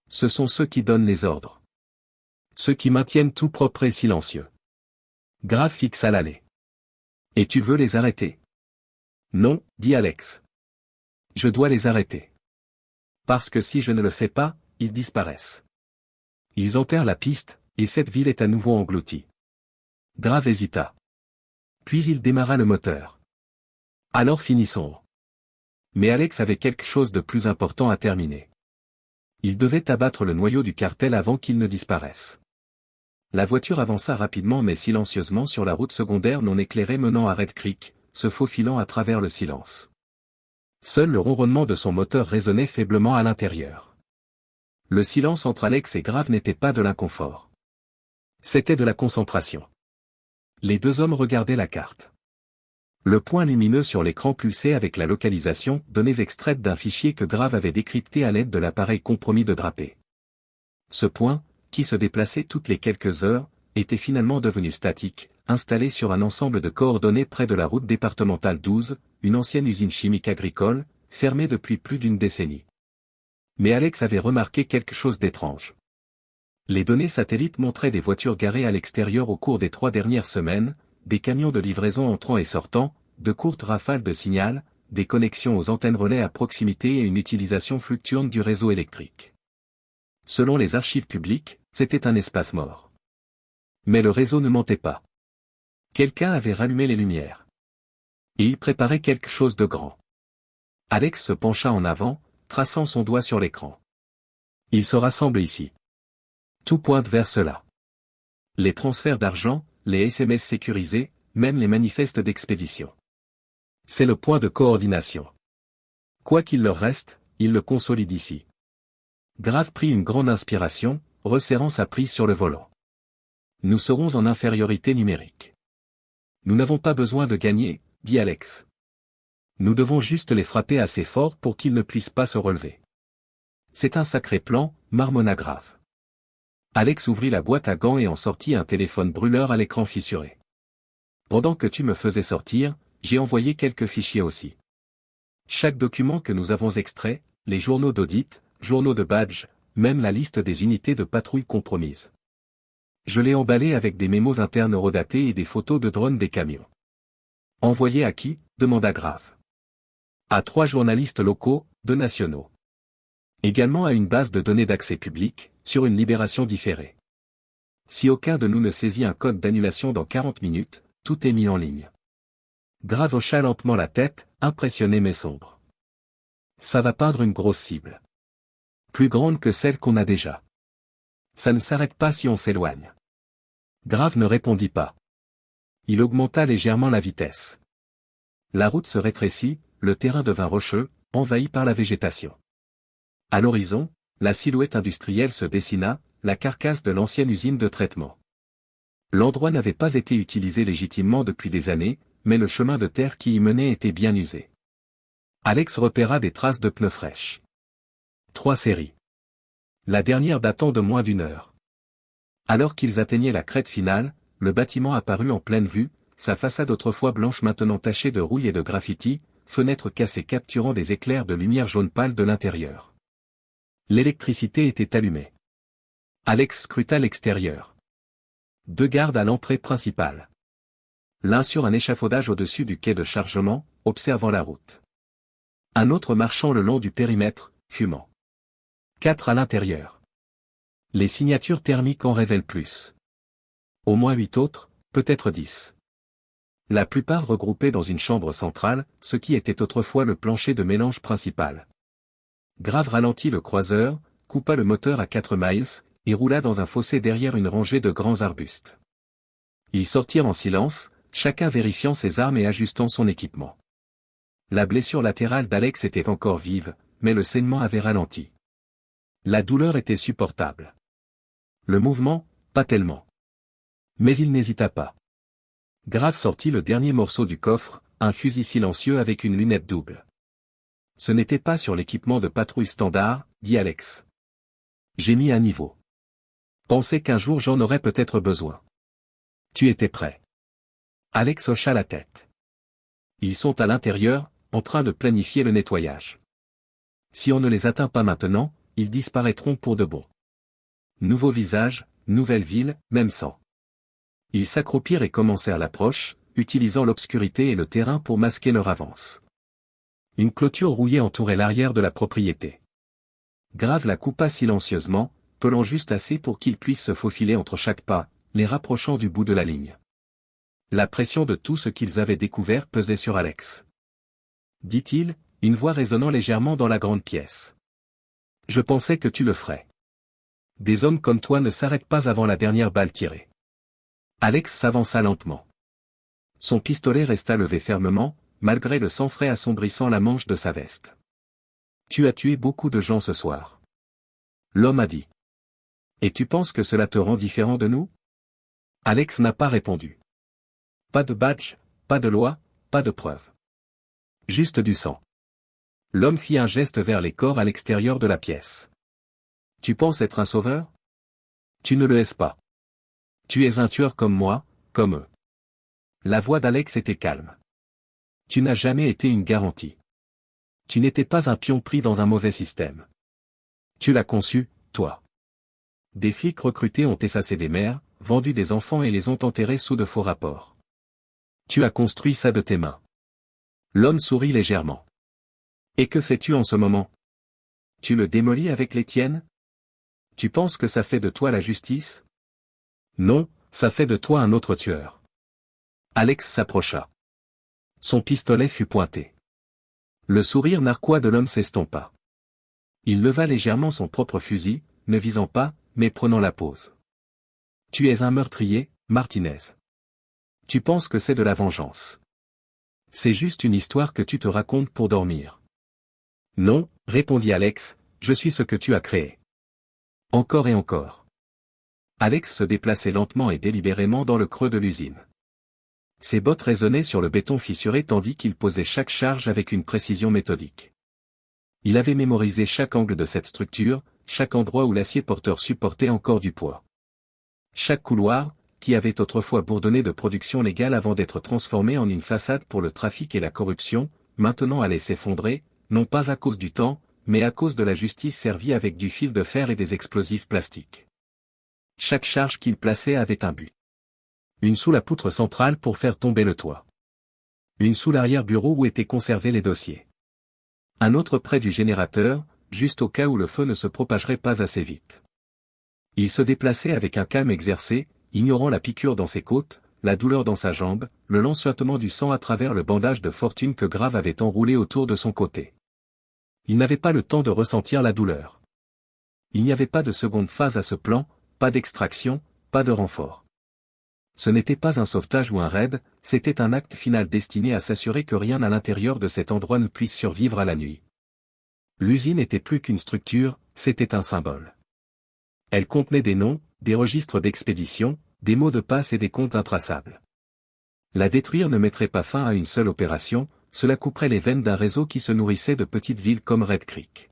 S1: Ce sont ceux qui donnent les ordres. Ceux qui maintiennent tout propre et silencieux. Grave fixa l'allée. Et tu veux les arrêter ? Non, dit Alex. Je dois les arrêter. Parce que si je ne le fais pas, ils disparaissent. Ils enterrent la piste, et cette ville est à nouveau engloutie. Grave hésita. Puis il démarra le moteur. Alors finissons. Mais Alex avait quelque chose de plus important à terminer. Il devait abattre le noyau du cartel avant qu'il ne disparaisse. La voiture avança rapidement mais silencieusement sur la route secondaire non éclairée menant à Red Creek, se faufilant à travers le silence. Seul le ronronnement de son moteur résonnait faiblement à l'intérieur. Le silence entre Alex et Grave n'était pas de l'inconfort. C'était de la concentration. Les deux hommes regardaient la carte. Le point lumineux sur l'écran pulsait avec la localisation, données extraites d'un fichier que Grave avait décrypté à l'aide de l'appareil compromis de Drapé. Ce point, qui se déplaçait toutes les quelques heures, était finalement devenu statique, installé sur un ensemble de coordonnées près de la route départementale 12, une ancienne usine chimique agricole, fermée depuis plus d'une décennie. Mais Alex avait remarqué quelque chose d'étrange. Les données satellites montraient des voitures garées à l'extérieur au cours des 3 dernières semaines, des camions de livraison entrant et sortant, de courtes rafales de signal, des connexions aux antennes relais à proximité et une utilisation fluctuante du réseau électrique. Selon les archives publiques, c'était un espace mort. Mais le réseau ne mentait pas. Quelqu'un avait rallumé les lumières. Et il préparait quelque chose de grand. Alex se pencha en avant, traçant son doigt sur l'écran. Il se rassemble ici. Tout pointe vers cela. Les transferts d'argent, les SMS sécurisés, même les manifestes d'expédition. C'est le point de coordination. Quoi qu'il leur reste, ils le consolident ici. Grave prit une grande inspiration, resserrant sa prise sur le volant. Nous serons en infériorité numérique. Nous n'avons pas besoin de gagner, dit Alex. Nous devons juste les frapper assez fort pour qu'ils ne puissent pas se relever. C'est un sacré plan, marmonna Grave. Alex ouvrit la boîte à gants et en sortit un téléphone brûleur à l'écran fissuré. Pendant que tu me faisais sortir, j'ai envoyé quelques fichiers aussi. Chaque document que nous avons extrait, les journaux d'audit, journaux de badge, même la liste des unités de patrouille compromises. Je l'ai emballé avec des mémos internes redatés et des photos de drones des camions. Envoyé à qui? Demanda Grave. À 3 journalistes locaux, 2 nationaux. Également à une base de données d'accès public, sur une libération différée. Si aucun de nous ne saisit un code d'annulation dans 40 minutes, tout est mis en ligne. Grave hocha lentement la tête, impressionné mais sombre. Ça va peindre une grosse cible. Plus grande que celle qu'on a déjà. Ça ne s'arrête pas si on s'éloigne. Grave ne répondit pas. Il augmenta légèrement la vitesse. La route se rétrécit, le terrain devint rocheux, envahi par la végétation. À l'horizon, la silhouette industrielle se dessina, la carcasse de l'ancienne usine de traitement. L'endroit n'avait pas été utilisé légitimement depuis des années, mais le chemin de terre qui y menait était bien usé. Alex repéra des traces de pneus fraîches. 3 séries. La dernière datant de moins d'1 heure. Alors qu'ils atteignaient la crête finale, le bâtiment apparut en pleine vue, sa façade autrefois blanche maintenant tachée de rouille et de graffiti, fenêtres cassées capturant des éclairs de lumière jaune pâle de l'intérieur. L'électricité était allumée. Alex scruta l'extérieur. 2 gardes à l'entrée principale. L'un sur un échafaudage au-dessus du quai de chargement, observant la route. Un autre marchant le long du périmètre, fumant. 4 à l'intérieur. Les signatures thermiques en révèlent plus. Au moins 8 autres, peut-être 10. La plupart regroupés dans une chambre centrale, ce qui était autrefois le plancher de mélange principal. Grave ralentit le croiseur, coupa le moteur à 4 miles, et roula dans un fossé derrière une rangée de grands arbustes. Ils sortirent en silence, chacun vérifiant ses armes et ajustant son équipement. La blessure latérale d'Alex était encore vive, mais le saignement avait ralenti. La douleur était supportable. Le mouvement, pas tellement. Mais il n'hésita pas. Grave sortit le dernier morceau du coffre, un fusil silencieux avec une lunette double. Ce n'était pas sur l'équipement de patrouille standard, dit Alex. J'ai mis à niveau. Pensais qu'un jour j'en aurais peut-être besoin. Tu étais prêt. Alex hocha la tête. Ils sont à l'intérieur, en train de planifier le nettoyage. Si on ne les atteint pas maintenant, ils disparaîtront pour de bon. Nouveau visage, nouvelle ville, même sang. Ils s'accroupirent et commencèrent l'approche, utilisant l'obscurité et le terrain pour masquer leur avance. Une clôture rouillée entourait l'arrière de la propriété. Grave la coupa silencieusement, pelant juste assez pour qu'il puisse se faufiler entre chaque pas, les rapprochant du bout de la ligne. La pression de tout ce qu'ils avaient découvert pesait sur Alex. Dit-il, une voix résonnant légèrement dans la grande pièce. Je pensais que tu le ferais. Des hommes comme toi ne s'arrêtent pas avant la dernière balle tirée. Alex s'avança lentement. Son pistolet resta levé fermement, malgré le sang frais assombrissant la manche de sa veste. Tu as tué beaucoup de gens ce soir. L'homme a dit. Et tu penses que cela te rend différent de nous? Alex n'a pas répondu. Pas de badge, pas de loi, pas de preuve. Juste du sang. L'homme fit un geste vers les corps à l'extérieur de la pièce. Tu penses être un sauveur? Tu ne le es pas. Tu es un tueur comme moi, comme eux. La voix d'Alex était calme. Tu n'as jamais été une garantie. Tu n'étais pas un pion pris dans un mauvais système. Tu l'as conçu, toi. Des flics recrutés ont effacé des mères, vendu des enfants et les ont enterrés sous de faux rapports. Tu as construit ça de tes mains. L'homme sourit légèrement. Et que fais-tu en ce moment? Tu le démolis avec les tiennes? Tu penses que ça fait de toi la justice? Non, ça fait de toi un autre tueur. Alex s'approcha. Son pistolet fut pointé. Le sourire narquois de l'homme s'estompa. Il leva légèrement son propre fusil, ne visant pas, mais prenant la pose. Tu es un meurtrier, Martinez. Tu penses que c'est de la vengeance. C'est juste une histoire que tu te racontes pour dormir. Non, répondit Alex, je suis ce que tu as créé. Encore et encore. Alex se déplaçait lentement et délibérément dans le creux de l'usine. Ses bottes résonnaient sur le béton fissuré tandis qu'il posait chaque charge avec une précision méthodique. Il avait mémorisé chaque angle de cette structure, chaque endroit où l'acier porteur supportait encore du poids. Chaque couloir, qui avait autrefois bourdonné de production légale avant d'être transformé en une façade pour le trafic et la corruption, maintenant allait s'effondrer, non pas à cause du temps, mais à cause de la justice servie avec du fil de fer et des explosifs plastiques. Chaque charge qu'il plaçait avait un but. Une sous la poutre centrale pour faire tomber le toit. Une sous l'arrière-bureau où étaient conservés les dossiers. Un autre près du générateur, juste au cas où le feu ne se propagerait pas assez vite. Il se déplaçait avec un calme exercé, ignorant la piqûre dans ses côtes, la douleur dans sa jambe, le lent suintement du sang à travers le bandage de fortune que Grave avait enroulé autour de son côté. Il n'avait pas le temps de ressentir la douleur. Il n'y avait pas de seconde phase à ce plan, pas d'extraction, pas de renfort. Ce n'était pas un sauvetage ou un raid, c'était un acte final destiné à s'assurer que rien à l'intérieur de cet endroit ne puisse survivre à la nuit. L'usine n'était plus qu'une structure, c'était un symbole. Elle contenait des noms, des registres d'expédition, des mots de passe et des comptes intraçables. La détruire ne mettrait pas fin à une seule opération, cela couperait les veines d'un réseau qui se nourrissait de petites villes comme Red Creek.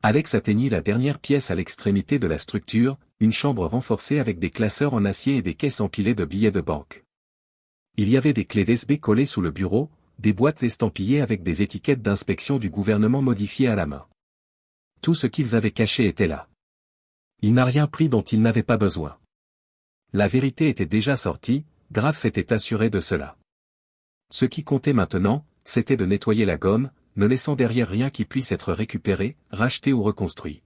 S1: Alex atteignit la dernière pièce à l'extrémité de la structure, une chambre renforcée avec des classeurs en acier et des caisses empilées de billets de banque. Il y avait des clés d'SB collées sous le bureau, des boîtes estampillées avec des étiquettes d'inspection du gouvernement modifiées à la main. Tout ce qu'ils avaient caché était là. Il n'a rien pris dont il n'avait pas besoin. La vérité était déjà sortie, Grave s'était assuré de cela. Ce qui comptait maintenant, c'était de nettoyer la gomme, ne laissant derrière rien qui puisse être récupéré, racheté ou reconstruit.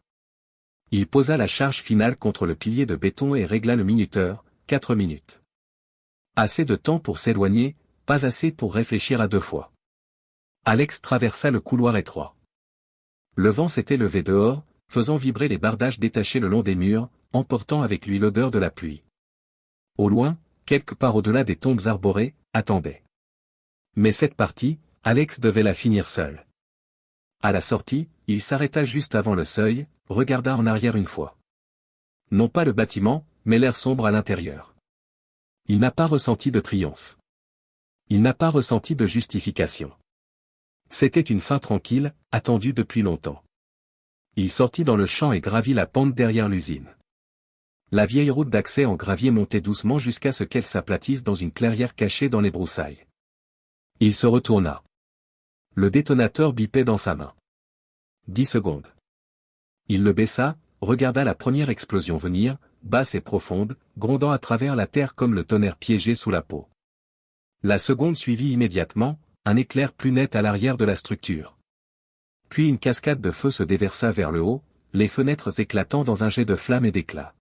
S1: Il posa la charge finale contre le pilier de béton et régla le minuteur, 4 minutes. Assez de temps pour s'éloigner, pas assez pour réfléchir à deux fois. Alex traversa le couloir étroit. Le vent s'était levé dehors, faisant vibrer les bardages détachés le long des murs, emportant avec lui l'odeur de la pluie. Au loin, quelque part au-delà des tombes arborées, attendait. Mais cette partie, Alex devait la finir seul. À la sortie, il s'arrêta juste avant le seuil, regarda en arrière une fois. Non pas le bâtiment, mais l'air sombre à l'intérieur. Il n'a pas ressenti de triomphe. Il n'a pas ressenti de justification. C'était une fin tranquille, attendue depuis longtemps. Il sortit dans le champ et gravit la pente derrière l'usine. La vieille route d'accès en gravier montait doucement jusqu'à ce qu'elle s'aplatisse dans une clairière cachée dans les broussailles. Il se retourna. Le détonateur bipait dans sa main. 10 secondes. Il le baissa, regarda la première explosion venir, basse et profonde, grondant à travers la terre comme le tonnerre piégé sous la peau. La seconde suivit immédiatement, un éclair plus net à l'arrière de la structure. Puis une cascade de feu se déversa vers le haut, les fenêtres éclatant dans un jet de flammes et d'éclats.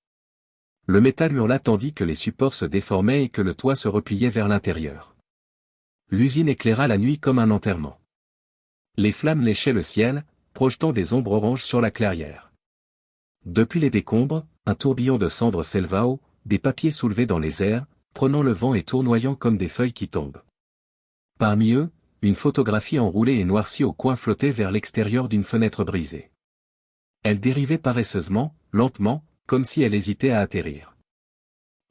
S1: Le métal hurla tandis que les supports se déformaient et que le toit se repliait vers l'intérieur. L'usine éclaira la nuit comme un enterrement. Les flammes léchaient le ciel, projetant des ombres oranges sur la clairière. Depuis les décombres, un tourbillon de cendres s'éleva haut, des papiers soulevés dans les airs, prenant le vent et tournoyant comme des feuilles qui tombent. Parmi eux, une photographie enroulée et noircie au coin flottait vers l'extérieur d'une fenêtre brisée. Elle dérivait paresseusement, lentement, comme si elle hésitait à atterrir.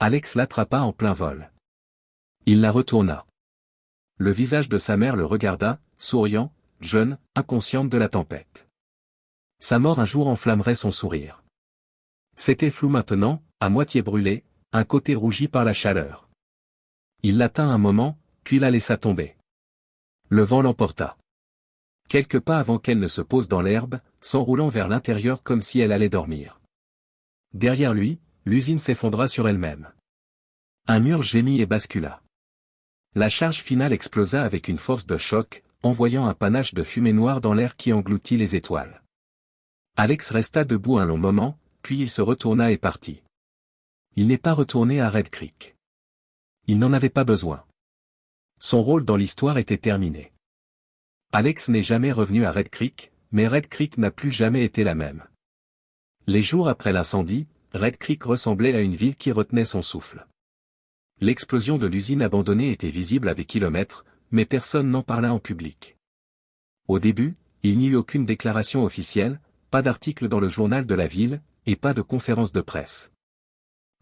S1: Alex l'attrapa en plein vol. Il la retourna. Le visage de sa mère le regarda, souriant, jeune, inconsciente de la tempête. Sa mort un jour enflammerait son sourire. C'était flou maintenant, à moitié brûlé, un côté rougi par la chaleur. Il la tint un moment, puis la laissa tomber. Le vent l'emporta. Quelques pas avant qu'elle ne se pose dans l'herbe, s'enroulant vers l'intérieur comme si elle allait dormir. Derrière lui, l'usine s'effondra sur elle-même. Un mur gémit et bascula. La charge finale explosa avec une force de choc, envoyant un panache de fumée noire dans l'air qui engloutit les étoiles. Alex resta debout un long moment, puis il se retourna et partit. Il n'est pas retourné à Red Creek. Il n'en avait pas besoin. Son rôle dans l'histoire était terminé. Alex n'est jamais revenu à Red Creek, mais Red Creek n'a plus jamais été la même. Les jours après l'incendie, Red Creek ressemblait à une ville qui retenait son souffle. L'explosion de l'usine abandonnée était visible à des kilomètres, mais personne n'en parla en public. Au début, il n'y eut aucune déclaration officielle, pas d'article dans le journal de la ville, et pas de conférence de presse.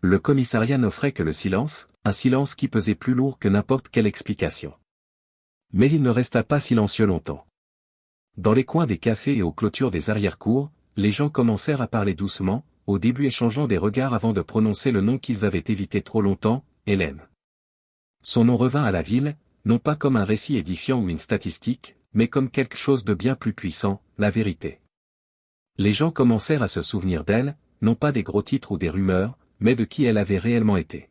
S1: Le commissariat n'offrait que le silence, un silence qui pesait plus lourd que n'importe quelle explication. Mais il ne resta pas silencieux longtemps. Dans les coins des cafés et aux clôtures des arrière-cours, les gens commencèrent à parler doucement, au début échangeant des regards avant de prononcer le nom qu'ils avaient évité trop longtemps, Hélène. Son nom revint à la ville, non pas comme un récit édifiant ou une statistique, mais comme quelque chose de bien plus puissant, la vérité. Les gens commencèrent à se souvenir d'elle, non pas des gros titres ou des rumeurs, mais de qui elle avait réellement été.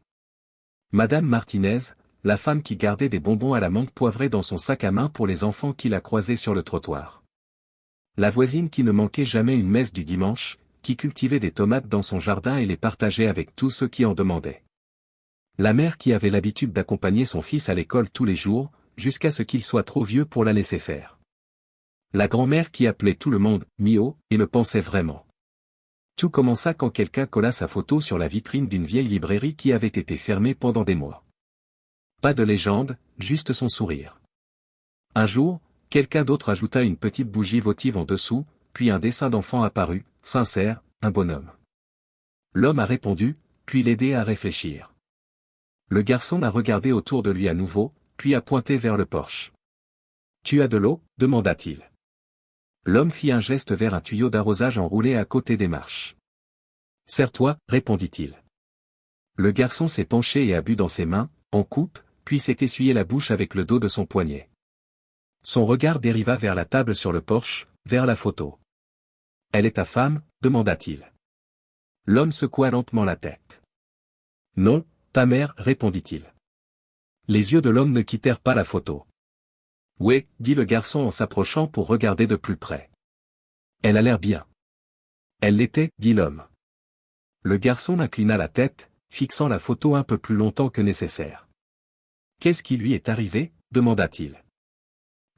S1: Madame Martinez, la femme qui gardait des bonbons à la menthe poivrée dans son sac à main pour les enfants qui la croisaient sur le trottoir. La voisine qui ne manquait jamais une messe du dimanche, qui cultivait des tomates dans son jardin et les partageait avec tous ceux qui en demandaient. La mère qui avait l'habitude d'accompagner son fils à l'école tous les jours, jusqu'à ce qu'il soit trop vieux pour la laisser faire. La grand-mère qui appelait tout le monde « Mio » et le pensait vraiment. Tout commença quand quelqu'un colla sa photo sur la vitrine d'une vieille librairie qui avait été fermée pendant des mois. Pas de légende, juste son sourire. Un jour, quelqu'un d'autre ajouta une petite bougie votive en dessous, puis un dessin d'enfant apparut, sincère, un bonhomme. L'homme a répondu, puis l'aidé à réfléchir. Le garçon a regardé autour de lui à nouveau, puis a pointé vers le porche. « Tu as de l'eau » demanda-t-il. L'homme fit un geste vers un tuyau d'arrosage enroulé à côté des marches. « Serre-toi » répondit-il. Le garçon s'est penché et a bu dans ses mains, en coupe, puis s'est essuyé la bouche avec le dos de son poignet. Son regard dériva vers la table sur le porche, vers la photo. « Elle est ta femme » demanda-t-il. L'homme secoua lentement la tête. « Non, ta mère » répondit-il. Les yeux de l'homme ne quittèrent pas la photo. « Oui » dit le garçon en s'approchant pour regarder de plus près. « Elle a l'air bien. »« Elle l'était » dit l'homme. Le garçon inclina la tête, fixant la photo un peu plus longtemps que nécessaire. « Qu'est-ce qui lui est arrivé » demanda-t-il.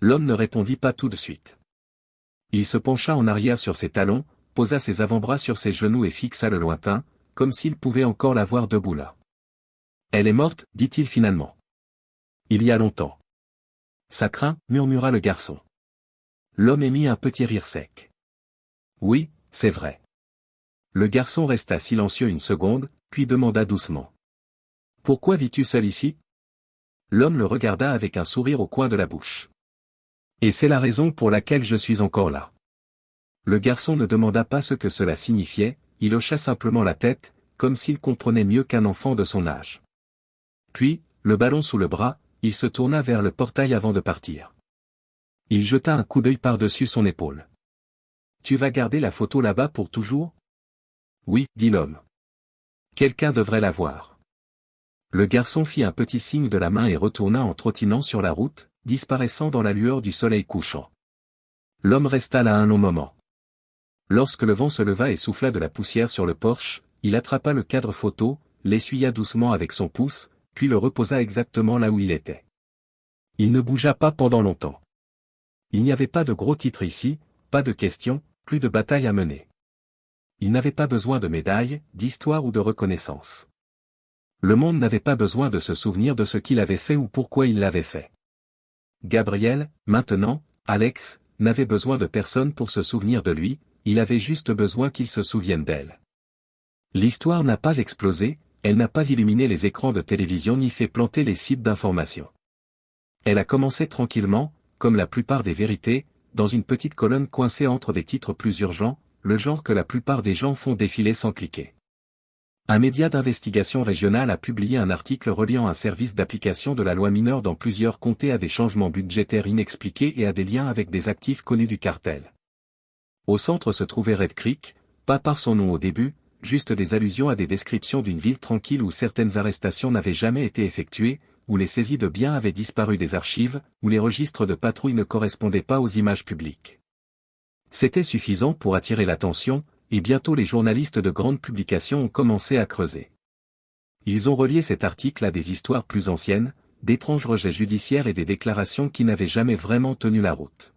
S1: L'homme ne répondit pas tout de suite. Il se pencha en arrière sur ses talons, posa ses avant-bras sur ses genoux et fixa le lointain, comme s'il pouvait encore la voir debout là. « Elle est morte » dit-il finalement. « Il y a longtemps. »« Ça craint » murmura le garçon. L'homme émit un petit rire sec. « Oui, c'est vrai. » Le garçon resta silencieux une seconde, puis demanda doucement. « Pourquoi vis-tu seul ici » L'homme le regarda avec un sourire au coin de la bouche. « Et c'est la raison pour laquelle je suis encore là. » Le garçon ne demanda pas ce que cela signifiait, il hocha simplement la tête, comme s'il comprenait mieux qu'un enfant de son âge. Puis, le ballon sous le bras, il se tourna vers le portail avant de partir. Il jeta un coup d'œil par-dessus son épaule. « Tu vas garder la photo là-bas pour toujours » ? « Oui, » dit l'homme. « Quelqu'un devrait la voir. » Le garçon fit un petit signe de la main et retourna en trottinant sur la route, disparaissant dans la lueur du soleil couchant. L'homme resta là un long moment. Lorsque le vent se leva et souffla de la poussière sur le porche, il attrapa le cadre photo, l'essuya doucement avec son pouce, puis le reposa exactement là où il était. Il ne bougea pas pendant longtemps. Il n'y avait pas de gros titres ici, pas de questions, plus de bataille à mener. Il n'avait pas besoin de médailles, d'histoire ou de reconnaissance. Le monde n'avait pas besoin de se souvenir de ce qu'il avait fait ou pourquoi il l'avait fait. Gabriel, maintenant, Alex, n'avait besoin de personne pour se souvenir de lui, il avait juste besoin qu'il se souvienne d'elle. L'histoire n'a pas explosé, elle n'a pas illuminé les écrans de télévision ni fait planter les sites d'information. Elle a commencé tranquillement, comme la plupart des vérités, dans une petite colonne coincée entre des titres plus urgents, le genre que la plupart des gens font défiler sans cliquer. Un média d'investigation régionale a publié un article reliant un service d'application de la loi mineure dans plusieurs comtés à des changements budgétaires inexpliqués et à des liens avec des actifs connus du cartel. Au centre se trouvait Red Creek, pas par son nom au début, juste des allusions à des descriptions d'une ville tranquille où certaines arrestations n'avaient jamais été effectuées, où les saisies de biens avaient disparu des archives, où les registres de patrouille ne correspondaient pas aux images publiques. C'était suffisant pour attirer l'attention, et bientôt les journalistes de grandes publications ont commencé à creuser. Ils ont relié cet article à des histoires plus anciennes, d'étranges rejets judiciaires et des déclarations qui n'avaient jamais vraiment tenu la route.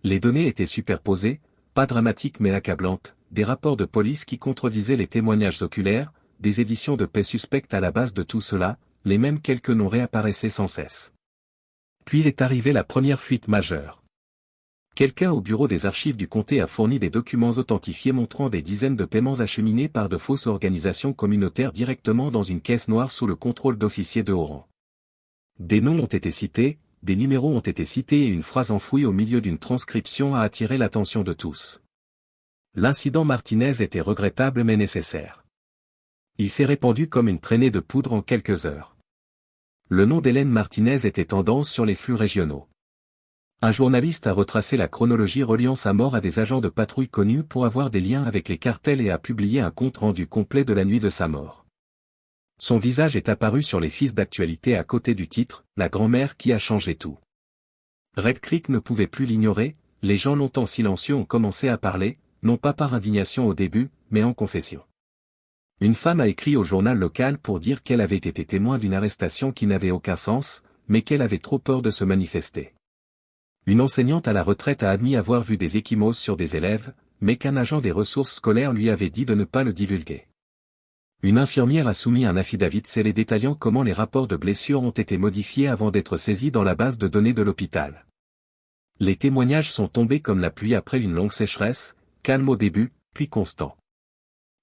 S1: Les données étaient superposées, pas dramatiques mais accablantes, des rapports de police qui contredisaient les témoignages oculaires, des éditions de paix suspectes à la base de tout cela, les mêmes quelques noms réapparaissaient sans cesse. Puis est arrivée la première fuite majeure. Quelqu'un au bureau des archives du comté a fourni des documents authentifiés montrant des dizaines de paiements acheminés par de fausses organisations communautaires directement dans une caisse noire sous le contrôle d'officiers de haut rang. Des noms ont été cités, des numéros ont été cités et une phrase enfouie au milieu d'une transcription a attiré l'attention de tous. L'incident Martinez était regrettable mais nécessaire. Il s'est répandu comme une traînée de poudre en quelques heures. Le nom d'Hélène Martinez était tendance sur les flux régionaux. Un journaliste a retracé la chronologie reliant sa mort à des agents de patrouille connus pour avoir des liens avec les cartels et a publié un compte-rendu complet de la nuit de sa mort. Son visage est apparu sur les fils d'actualité à côté du titre, la grand-mère qui a changé tout. Red Creek ne pouvait plus l'ignorer, les gens longtemps silencieux ont commencé à parler, non pas par indignation au début, mais en confession. Une femme a écrit au journal local pour dire qu'elle avait été témoin d'une arrestation qui n'avait aucun sens, mais qu'elle avait trop peur de se manifester. Une enseignante à la retraite a admis avoir vu des ecchymoses sur des élèves, mais qu'un agent des ressources scolaires lui avait dit de ne pas le divulguer. Une infirmière a soumis un affidavit scellé détaillant comment les rapports de blessures ont été modifiés avant d'être saisis dans la base de données de l'hôpital. Les témoignages sont tombés comme la pluie après une longue sécheresse, calme au début, puis constant.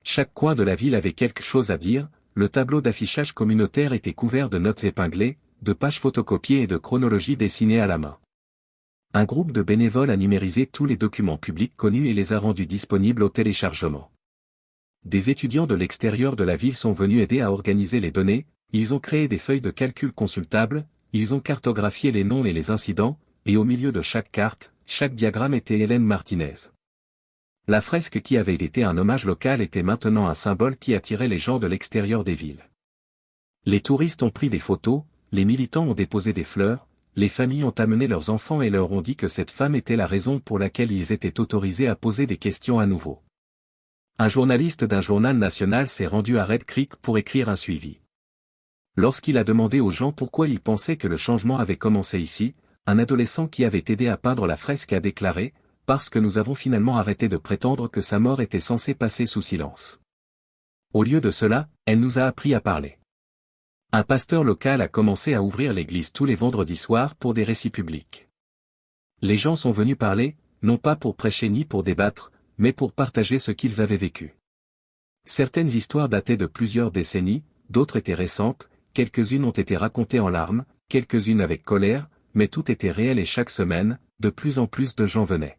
S1: Chaque coin de la ville avait quelque chose à dire, le tableau d'affichage communautaire était couvert de notes épinglées, de pages photocopiées et de chronologies dessinées à la main. Un groupe de bénévoles a numérisé tous les documents publics connus et les a rendus disponibles au téléchargement. Des étudiants de l'extérieur de la ville sont venus aider à organiser les données, ils ont créé des feuilles de calcul consultables, ils ont cartographié les noms et les incidents, et au milieu de chaque carte, chaque diagramme était Hélène Martinez. La fresque qui avait été un hommage local était maintenant un symbole qui attirait les gens de l'extérieur des villes. Les touristes ont pris des photos, les militants ont déposé des fleurs, les familles ont amené leurs enfants et leur ont dit que cette femme était la raison pour laquelle ils étaient autorisés à poser des questions à nouveau. Un journaliste d'un journal national s'est rendu à Red Creek pour écrire un suivi. Lorsqu'il a demandé aux gens pourquoi ils pensaient que le changement avait commencé ici, un adolescent qui avait aidé à peindre la fresque a déclaré « Parce que nous avons finalement arrêté de prétendre que sa mort était censée passer sous silence. Au lieu de cela, elle nous a appris à parler. » Un pasteur local a commencé à ouvrir l'église tous les vendredis soirs pour des récits publics. Les gens sont venus parler, non pas pour prêcher ni pour débattre, mais pour partager ce qu'ils avaient vécu. Certaines histoires dataient de plusieurs décennies, d'autres étaient récentes, quelques-unes ont été racontées en larmes, quelques-unes avec colère, mais tout était réel et chaque semaine, de plus en plus de gens venaient.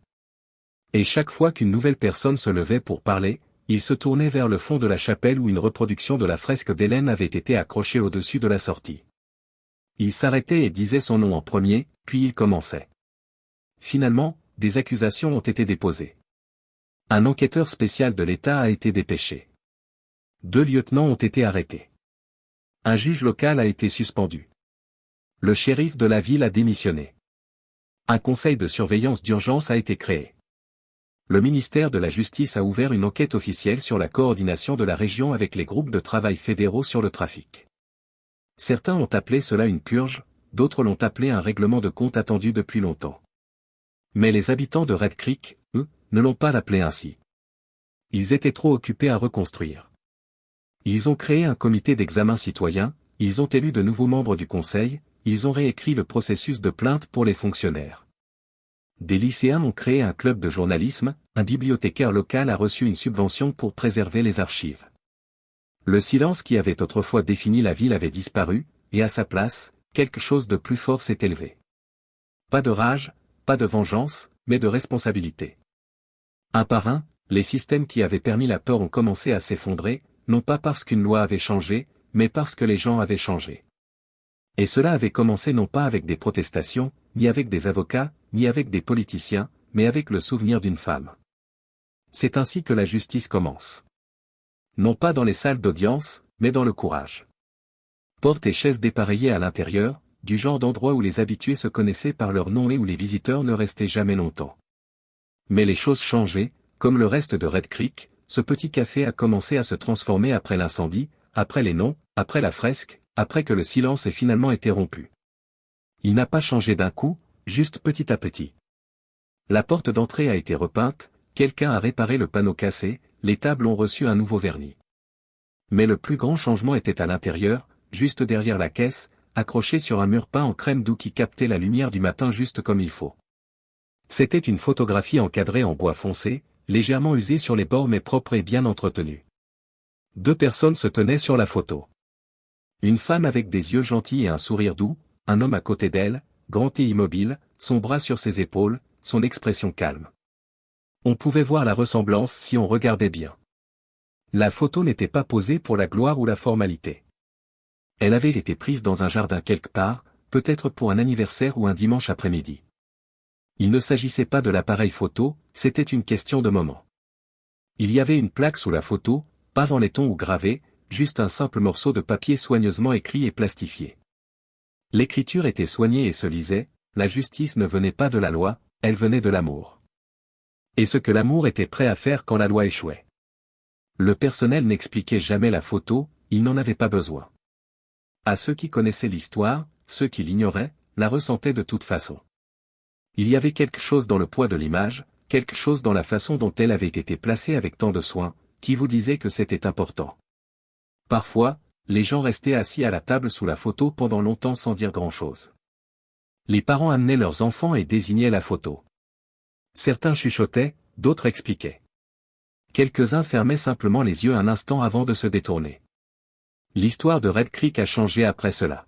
S1: Et chaque fois qu'une nouvelle personne se levait pour parler, il se tournait vers le fond de la chapelle où une reproduction de la fresque d'Hélène avait été accrochée au-dessus de la sortie. Il s'arrêtait et disait son nom en premier, puis il commençait. Finalement, des accusations ont été déposées. Un enquêteur spécial de l'État a été dépêché. 2 lieutenants ont été arrêtés. Un juge local a été suspendu. Le shérif de la ville a démissionné. Un conseil de surveillance d'urgence a été créé. Le ministère de la Justice a ouvert une enquête officielle sur la coordination de la région avec les groupes de travail fédéraux sur le trafic. Certains ont appelé cela une purge, d'autres l'ont appelé un règlement de compte attendu depuis longtemps. Mais les habitants de Red Creek, eux, ne l'ont pas appelé ainsi. Ils étaient trop occupés à reconstruire. Ils ont créé un comité d'examen citoyen, ils ont élu de nouveaux membres du conseil, ils ont réécrit le processus de plainte pour les fonctionnaires. Des lycéens ont créé un club de journalisme, un bibliothécaire local a reçu une subvention pour préserver les archives. Le silence qui avait autrefois défini la ville avait disparu, et à sa place, quelque chose de plus fort s'est élevé. Pas de rage, pas de vengeance, mais de responsabilité. Un par un, les systèmes qui avaient permis la peur ont commencé à s'effondrer, non pas parce qu'une loi avait changé, mais parce que les gens avaient changé. Et cela avait commencé non pas avec des protestations, ni avec des avocats, ni avec des politiciens, mais avec le souvenir d'une femme. C'est ainsi que la justice commence. Non pas dans les salles d'audience, mais dans le courage. Portes et chaises dépareillées à l'intérieur, du genre d'endroit où les habitués se connaissaient par leur nom et où les visiteurs ne restaient jamais longtemps. Mais les choses changeaient, comme le reste de Red Creek, ce petit café a commencé à se transformer après l'incendie, après les noms, après la fresque, après que le silence ait finalement été rompu. Il n'a pas changé d'un coup, juste petit à petit. La porte d'entrée a été repeinte, quelqu'un a réparé le panneau cassé, les tables ont reçu un nouveau vernis. Mais le plus grand changement était à l'intérieur, juste derrière la caisse, accroché sur un mur peint en crème doux qui captait la lumière du matin juste comme il faut. C'était une photographie encadrée en bois foncé, légèrement usée sur les bords mais propre et bien entretenue. 2 personnes se tenaient sur la photo. Une femme avec des yeux gentils et un sourire doux, un homme à côté d'elle, grand et immobile, son bras sur ses épaules, son expression calme. On pouvait voir la ressemblance si on regardait bien. La photo n'était pas posée pour la gloire ou la formalité. Elle avait été prise dans un jardin quelque part, peut-être pour un anniversaire ou un dimanche après-midi. Il ne s'agissait pas de l'appareil photo, c'était une question de moment. Il y avait une plaque sous la photo, pas en laiton ou gravé, juste un simple morceau de papier soigneusement écrit et plastifié. L'écriture était soignée et se lisait, la justice ne venait pas de la loi, elle venait de l'amour. Et ce que l'amour était prêt à faire quand la loi échouait. Le personnel n'expliquait jamais la photo, il n'en avait pas besoin. À ceux qui connaissaient l'histoire, ceux qui l'ignoraient, la ressentaient de toute façon. Il y avait quelque chose dans le poids de l'image, quelque chose dans la façon dont elle avait été placée avec tant de soin, qui vous disait que c'était important. Parfois, les gens restaient assis à la table sous la photo pendant longtemps sans dire grand-chose. Les parents amenaient leurs enfants et désignaient la photo. Certains chuchotaient, d'autres expliquaient. Quelques-uns fermaient simplement les yeux un instant avant de se détourner. L'histoire de Red Creek a changé après cela.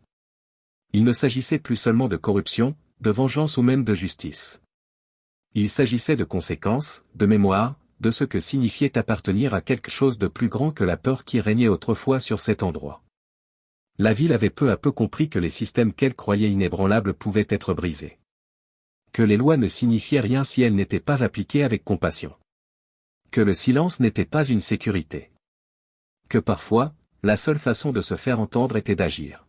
S1: Il ne s'agissait plus seulement de corruption, de vengeance ou même de justice. Il s'agissait de conséquences, de mémoire, de ce que signifiait appartenir à quelque chose de plus grand que la peur qui régnait autrefois sur cet endroit. La ville avait peu à peu compris que les systèmes qu'elle croyait inébranlables pouvaient être brisés. Que les lois ne signifiaient rien si elles n'étaient pas appliquées avec compassion. Que le silence n'était pas une sécurité. Que parfois, la seule façon de se faire entendre était d'agir.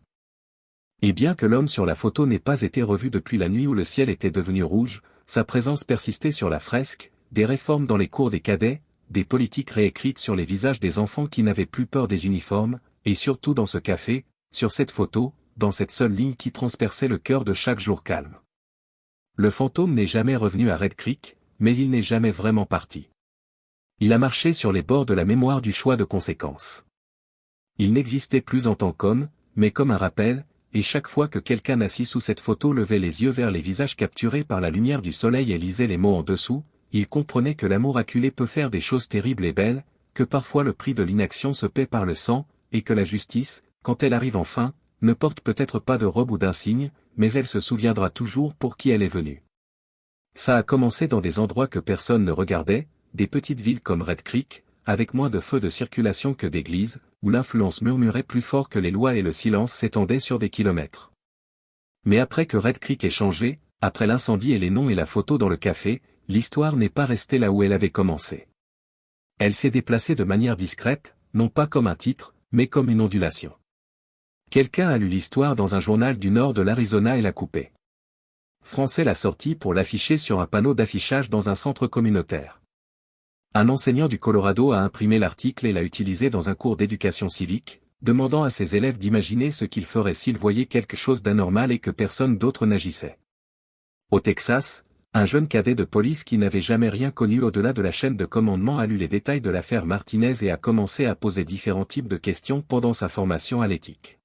S1: Et bien que l'homme sur la photo n'ait pas été revu depuis la nuit où le ciel était devenu rouge, sa présence persistait sur la fresque, des réformes dans les cours des cadets, des politiques réécrites sur les visages des enfants qui n'avaient plus peur des uniformes, et surtout dans ce café, sur cette photo, dans cette seule ligne qui transperçait le cœur de chaque jour calme. Le fantôme n'est jamais revenu à Red Creek, mais il n'est jamais vraiment parti. Il a marché sur les bords de la mémoire du choix de conséquences. Il n'existait plus en tant qu'homme, mais comme un rappel, et chaque fois que quelqu'un assis sous cette photo levait les yeux vers les visages capturés par la lumière du soleil et lisait les mots en dessous, il comprenait que l'amour acculé peut faire des choses terribles et belles, que parfois le prix de l'inaction se paie par le sang, et que la justice, quand elle arrive enfin, ne porte peut-être pas de robe ou d'insigne, mais elle se souviendra toujours pour qui elle est venue. Ça a commencé dans des endroits que personne ne regardait, des petites villes comme Red Creek, avec moins de feux de circulation que d'églises, où l'influence murmurait plus fort que les lois et le silence s'étendait sur des kilomètres. Mais après que Red Creek ait changé, après l'incendie et les noms et la photo dans le café, l'histoire n'est pas restée là où elle avait commencé. Elle s'est déplacée de manière discrète, non pas comme un titre, mais comme une ondulation. Quelqu'un a lu l'histoire dans un journal du nord de l'Arizona et l'a coupée. Français l'a sortie pour l'afficher sur un panneau d'affichage dans un centre communautaire. Un enseignant du Colorado a imprimé l'article et l'a utilisé dans un cours d'éducation civique, demandant à ses élèves d'imaginer ce qu'ils feraient s'ils voyaient quelque chose d'anormal et que personne d'autre n'agissait. Au Texas, un jeune cadet de police qui n'avait jamais rien connu au-delà de la chaîne de commandement a lu les détails de l'affaire Martinez et a commencé à poser différents types de questions pendant sa formation à l'éthique.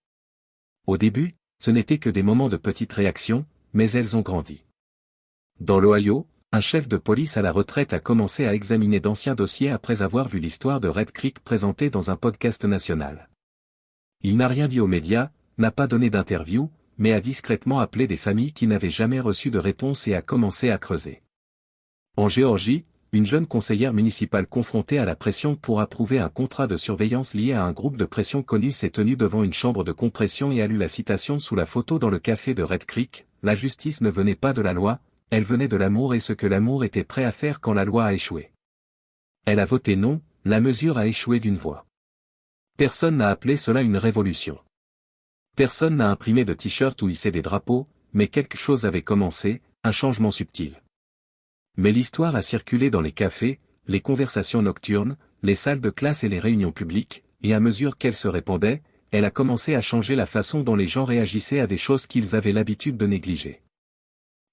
S1: Au début, ce n'était que des moments de petites réactions, mais elles ont grandi. Dans l'Ohio, un chef de police à la retraite a commencé à examiner d'anciens dossiers après avoir vu l'histoire de Red Creek présentée dans un podcast national. Il n'a rien dit aux médias, n'a pas donné d'interview, mais a discrètement appelé des familles qui n'avaient jamais reçu de réponse et a commencé à creuser. En Géorgie, une jeune conseillère municipale confrontée à la pression pour approuver un contrat de surveillance lié à un groupe de pression connu s'est tenue devant une chambre de compression et a lu la citation sous la photo dans le café de Red Creek: « La justice ne venait pas de la loi, elle venait de l'amour et ce que l'amour était prêt à faire quand la loi a échoué. » Elle a voté non, la mesure a échoué d'une voix. Personne n'a appelé cela une révolution. Personne n'a imprimé de t-shirt ou hissé des drapeaux, mais quelque chose avait commencé, un changement subtil. Mais l'histoire a circulé dans les cafés, les conversations nocturnes, les salles de classe et les réunions publiques, et à mesure qu'elle se répandait, elle a commencé à changer la façon dont les gens réagissaient à des choses qu'ils avaient l'habitude de négliger.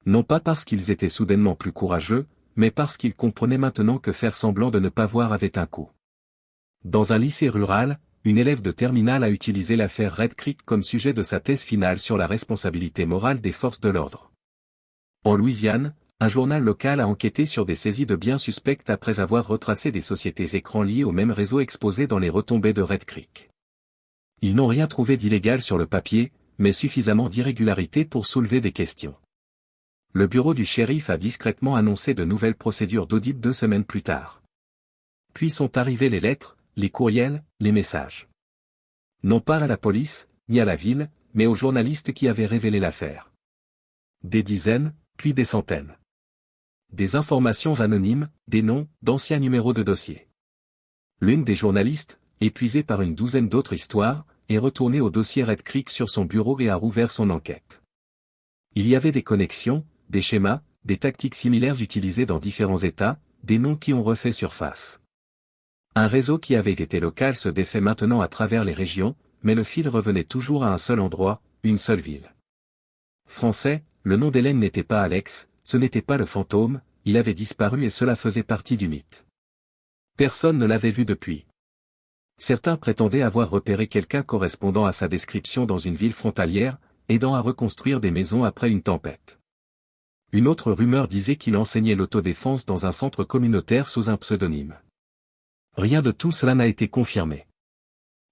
S1: Non pas parce qu'ils étaient soudainement plus courageux, mais parce qu'ils comprenaient maintenant que faire semblant de ne pas voir avait un coût. Dans un lycée rural, une élève de terminale a utilisé l'affaire Red Creek comme sujet de sa thèse finale sur la responsabilité morale des forces de l'ordre. En Louisiane, un journal local a enquêté sur des saisies de biens suspectes après avoir retracé des sociétés écrans liées au même réseau exposé dans les retombées de Red Creek. Ils n'ont rien trouvé d'illégal sur le papier, mais suffisamment d'irrégularités pour soulever des questions. Le bureau du shérif a discrètement annoncé de nouvelles procédures d'audit 2 semaines plus tard. Puis sont arrivées les lettres, les courriels, les messages. Non pas à la police, ni à la ville, mais aux journalistes qui avaient révélé l'affaire. Des dizaines, puis des centaines. Des informations anonymes, des noms, d'anciens numéros de dossier. L'une des journalistes, épuisée par une douzaine d'autres histoires, est retournée au dossier Red Creek sur son bureau et a rouvert son enquête. Il y avait des connexions, des schémas, des tactiques similaires utilisées dans différents États, des noms qui ont refait surface. Un réseau qui avait été local se défait maintenant à travers les régions, mais le fil revenait toujours à un seul endroit, une seule ville. Français, le nom d'Hélène n'était pas Alex, ce n'était pas le fantôme, il avait disparu et cela faisait partie du mythe. Personne ne l'avait vu depuis. Certains prétendaient avoir repéré quelqu'un correspondant à sa description dans une ville frontalière, aidant à reconstruire des maisons après une tempête. Une autre rumeur disait qu'il enseignait l'autodéfense dans un centre communautaire sous un pseudonyme. Rien de tout cela n'a été confirmé.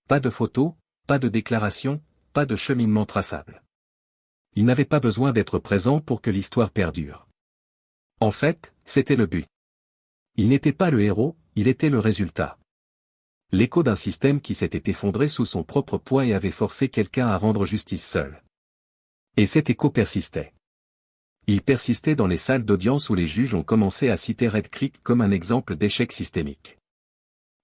S1: Pas de photos, pas de déclarations, pas de cheminement traçable. Il n'avait pas besoin d'être présent pour que l'histoire perdure. En fait, c'était le but. Il n'était pas le héros, il était le résultat. L'écho d'un système qui s'était effondré sous son propre poids et avait forcé quelqu'un à rendre justice seul. Et cet écho persistait. Il persistait dans les salles d'audience où les juges ont commencé à citer Red Creek comme un exemple d'échec systémique.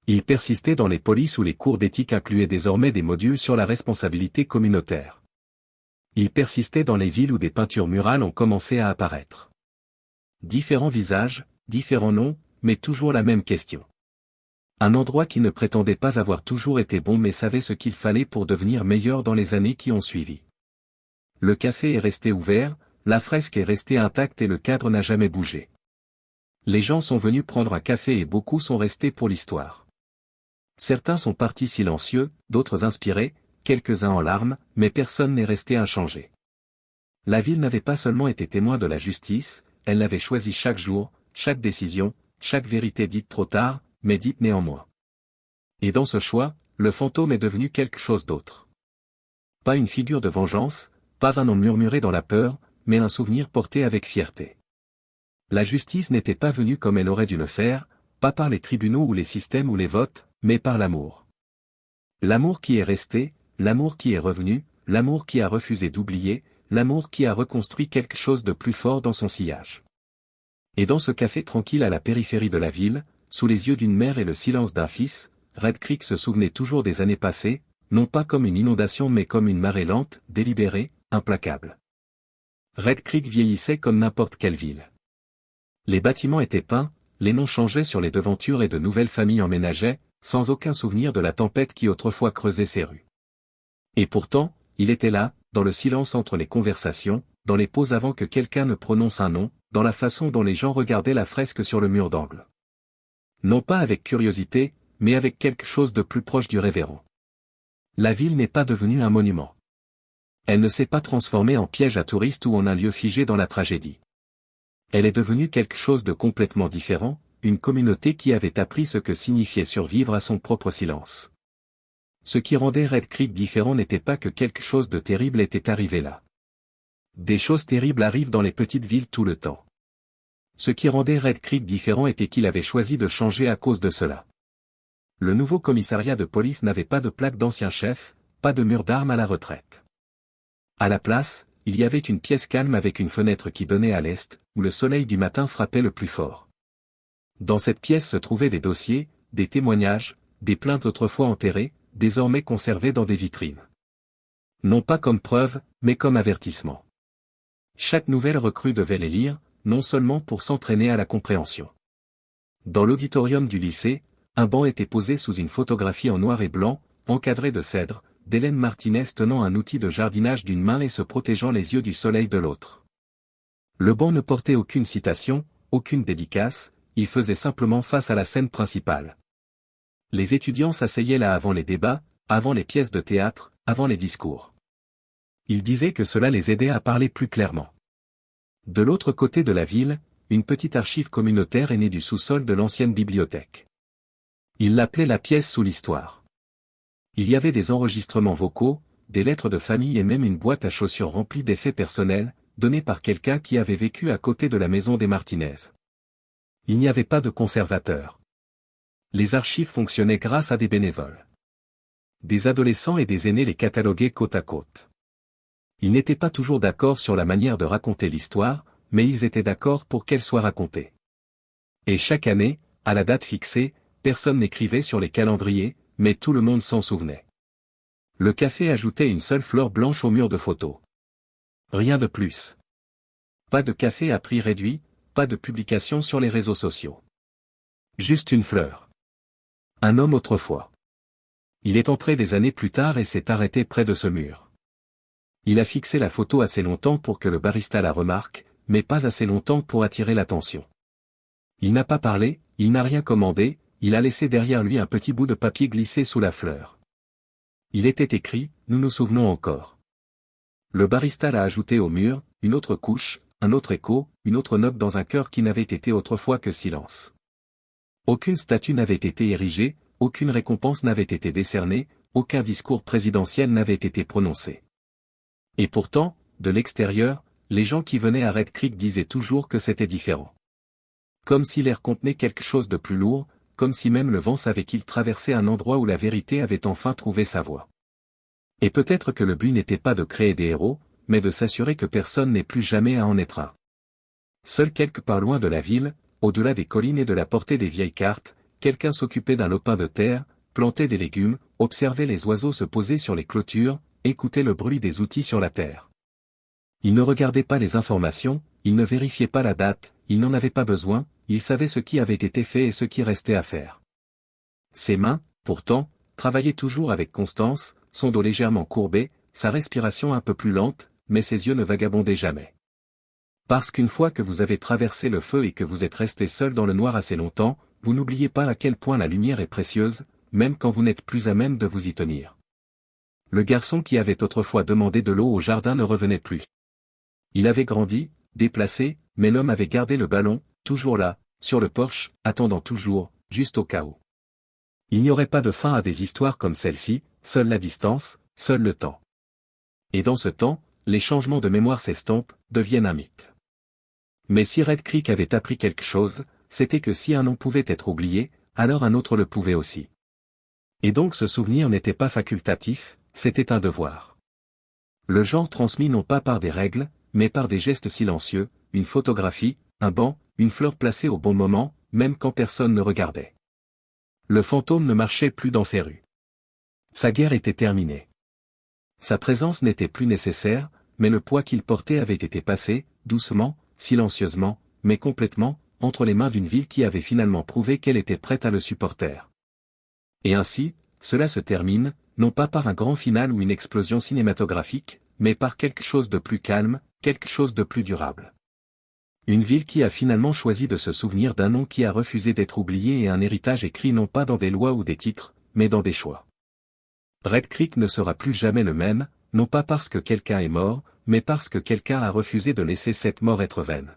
S1: Il persistait dans les polices où les cours d'éthique incluaient désormais des modules sur la responsabilité communautaire. Il persistait dans les villes où des peintures murales ont commencé à apparaître. Différents visages, différents noms, mais toujours la même question. Un endroit qui ne prétendait pas avoir toujours été bon mais savait ce qu'il fallait pour devenir meilleur dans les années qui ont suivi. Le café est resté ouvert, la fresque est restée intacte et le cadre n'a jamais bougé. Les gens sont venus prendre un café et beaucoup sont restés pour l'histoire. Certains sont partis silencieux, d'autres inspirés, quelques-uns en larmes, mais personne n'est resté inchangé. La ville n'avait pas seulement été témoin de la justice, elle l'avait choisi chaque jour, chaque décision, chaque vérité dite trop tard, mais dite néanmoins. Et dans ce choix, le fantôme est devenu quelque chose d'autre. Pas une figure de vengeance, pas un nom murmuré dans la peur, mais un souvenir porté avec fierté. La justice n'était pas venue comme elle aurait dû le faire, pas par les tribunaux ou les systèmes ou les votes, mais par l'amour. L'amour qui est resté, l'amour qui est revenu, l'amour qui a refusé d'oublier, l'amour qui a reconstruit quelque chose de plus fort dans son sillage. Et dans ce café tranquille à la périphérie de la ville, sous les yeux d'une mère et le silence d'un fils, Red Creek se souvenait toujours des années passées, non pas comme une inondation mais comme une marée lente, délibérée, implacable. Red Creek vieillissait comme n'importe quelle ville. Les bâtiments étaient peints, les noms changeaient sur les devantures et de nouvelles familles emménageaient, sans aucun souvenir de la tempête qui autrefois creusait ces rues. Et pourtant, il était là, dans le silence entre les conversations, dans les pauses avant que quelqu'un ne prononce un nom, dans la façon dont les gens regardaient la fresque sur le mur d'angle. Non pas avec curiosité, mais avec quelque chose de plus proche du révérend. La ville n'est pas devenue un monument. Elle ne s'est pas transformée en piège à touristes ou en un lieu figé dans la tragédie. Elle est devenue quelque chose de complètement différent, une communauté qui avait appris ce que signifiait survivre à son propre silence. Ce qui rendait Red Creek différent n'était pas que quelque chose de terrible était arrivé là. Des choses terribles arrivent dans les petites villes tout le temps. Ce qui rendait Red Creek différent était qu'il avait choisi de changer à cause de cela. Le nouveau commissariat de police n'avait pas de plaque d'ancien chef, pas de mur d'armes à la retraite. À la place, il y avait une pièce calme avec une fenêtre qui donnait à l'est, où le soleil du matin frappait le plus fort. Dans cette pièce se trouvaient des dossiers, des témoignages, des plaintes autrefois enterrées, désormais conservées dans des vitrines. Non pas comme preuve, mais comme avertissement. Chaque nouvelle recrue devait les lire, non seulement pour s'entraîner à la compréhension. Dans l'auditorium du lycée, un banc était posé sous une photographie en noir et blanc, encadrée de cèdre, d'Hélène Martinez tenant un outil de jardinage d'une main et se protégeant les yeux du soleil de l'autre. Le banc ne portait aucune citation, aucune dédicace, il faisait simplement face à la scène principale. Les étudiants s'asseyaient là avant les débats, avant les pièces de théâtre, avant les discours. Ils disaient que cela les aidait à parler plus clairement. De l'autre côté de la ville, une petite archive communautaire est née du sous-sol de l'ancienne bibliothèque. Ils l'appelaient la pièce sous l'histoire. Il y avait des enregistrements vocaux, des lettres de famille et même une boîte à chaussures remplie d'effets personnels, donnés par quelqu'un qui avait vécu à côté de la maison des Martinez. Il n'y avait pas de conservateur. Les archives fonctionnaient grâce à des bénévoles. Des adolescents et des aînés les cataloguaient côte à côte. Ils n'étaient pas toujours d'accord sur la manière de raconter l'histoire, mais ils étaient d'accord pour qu'elle soit racontée. Et chaque année, à la date fixée, personne n'écrivait sur les calendriers, mais tout le monde s'en souvenait. Le café ajoutait une seule fleur blanche au mur de photos. Rien de plus. Pas de café à prix réduit, pas de publication sur les réseaux sociaux. Juste une fleur. Un homme autrefois. Il est entré des années plus tard et s'est arrêté près de ce mur. Il a fixé la photo assez longtemps pour que le barista la remarque, mais pas assez longtemps pour attirer l'attention. Il n'a pas parlé, il n'a rien commandé, il a laissé derrière lui un petit bout de papier glissé sous la fleur. Il était écrit, nous nous souvenons encore. Le barista l'a ajouté au mur, une autre couche, un autre écho, une autre note dans un cœur qui n'avait été autrefois que silence. Aucune statue n'avait été érigée, aucune récompense n'avait été décernée, aucun discours présidentiel n'avait été prononcé. Et pourtant, de l'extérieur, les gens qui venaient à Red Creek disaient toujours que c'était différent. Comme si l'air contenait quelque chose de plus lourd, comme si même le vent savait qu'il traversait un endroit où la vérité avait enfin trouvé sa voie. Et peut-être que le but n'était pas de créer des héros, mais de s'assurer que personne n'ait plus jamais à en être un. Seuls quelque part loin de la ville, au-delà des collines et de la portée des vieilles cartes, quelqu'un s'occupait d'un lopin de terre, plantait des légumes, observait les oiseaux se poser sur les clôtures, écoutait le bruit des outils sur la terre. Il ne regardait pas les informations, il ne vérifiait pas la date, il n'en avait pas besoin, il savait ce qui avait été fait et ce qui restait à faire. Ses mains, pourtant, travaillaient toujours avec constance, son dos légèrement courbé, sa respiration un peu plus lente, mais ses yeux ne vagabondaient jamais. Parce qu'une fois que vous avez traversé le feu et que vous êtes resté seul dans le noir assez longtemps, vous n'oubliez pas à quel point la lumière est précieuse, même quand vous n'êtes plus à même de vous y tenir. Le garçon qui avait autrefois demandé de l'eau au jardin ne revenait plus. Il avait grandi, déplacé, mais l'homme avait gardé le ballon, toujours là, sur le porche, attendant toujours, juste au cas où. Il n'y aurait pas de fin à des histoires comme celle-ci, seule la distance, seul le temps. Et dans ce temps, les changements de mémoire s'estompent, deviennent un mythe. Mais si Red Creek avait appris quelque chose, c'était que si un nom pouvait être oublié, alors un autre le pouvait aussi. Et donc ce souvenir n'était pas facultatif, c'était un devoir. Le genre transmis non pas par des règles, mais par des gestes silencieux, une photographie, un banc, une fleur placée au bon moment, même quand personne ne regardait. Le fantôme ne marchait plus dans ces rues. Sa guerre était terminée. Sa présence n'était plus nécessaire, mais le poids qu'il portait avait été passé, doucement, silencieusement, mais complètement, entre les mains d'une ville qui avait finalement prouvé qu'elle était prête à le supporter. Et ainsi, cela se termine, non pas par un grand final ou une explosion cinématographique, mais par quelque chose de plus calme, quelque chose de plus durable. Une ville qui a finalement choisi de se souvenir d'un nom qui a refusé d'être oublié et un héritage écrit non pas dans des lois ou des titres, mais dans des choix. Red Creek ne sera plus jamais le même, non pas parce que quelqu'un est mort, mais parce que quelqu'un a refusé de laisser cette mort être vaine.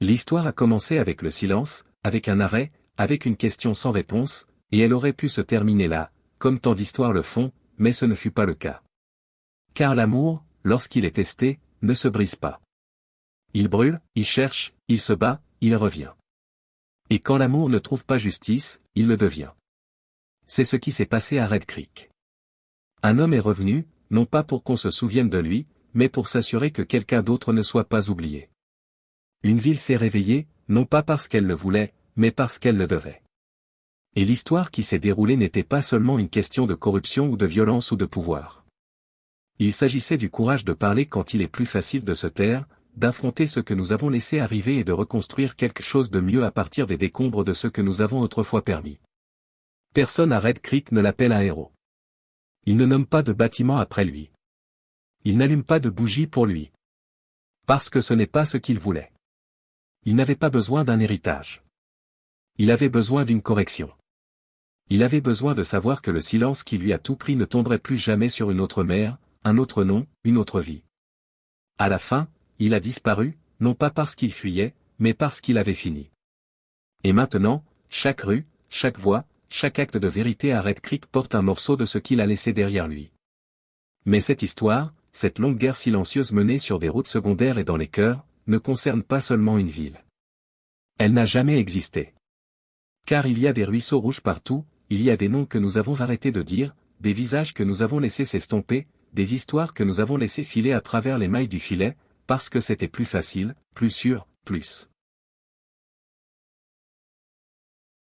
S1: L'histoire a commencé avec le silence, avec un arrêt, avec une question sans réponse, et elle aurait pu se terminer là, comme tant d'histoires le font, mais ce ne fut pas le cas. Car l'amour, lorsqu'il est testé, ne se brise pas. Il brûle, il cherche, il se bat, il revient. Et quand l'amour ne trouve pas justice, il le devient. C'est ce qui s'est passé à Red Creek. Un homme est revenu, non pas pour qu'on se souvienne de lui, mais pour s'assurer que quelqu'un d'autre ne soit pas oublié. Une ville s'est réveillée, non pas parce qu'elle le voulait, mais parce qu'elle le devait. Et l'histoire qui s'est déroulée n'était pas seulement une question de corruption ou de violence ou de pouvoir. Il s'agissait du courage de parler quand il est plus facile de se taire, d'affronter ce que nous avons laissé arriver et de reconstruire quelque chose de mieux à partir des décombres de ce que nous avons autrefois permis. Personne à Red Creek ne l'appelle un héros. Il ne nomme pas de bâtiment après lui. Il n'allume pas de bougie pour lui. Parce que ce n'est pas ce qu'il voulait. Il n'avait pas besoin d'un héritage. Il avait besoin d'une correction. Il avait besoin de savoir que le silence qui lui a tout pris ne tomberait plus jamais sur une autre mer, un autre nom, une autre vie. À la fin, il a disparu, non pas parce qu'il fuyait, mais parce qu'il avait fini. Et maintenant, chaque rue, chaque voix, chaque acte de vérité à Red Creek porte un morceau de ce qu'il a laissé derrière lui. Mais cette histoire, cette longue guerre silencieuse menée sur des routes secondaires et dans les cœurs, ne concerne pas seulement une ville. Elle n'a jamais existé. Car il y a des ruisseaux rouges partout, il y a des noms que nous avons arrêté de dire, des visages que nous avons laissés s'estomper, des histoires que nous avons laissé filer à travers les mailles du filet, parce que c'était plus facile, plus sûr, plus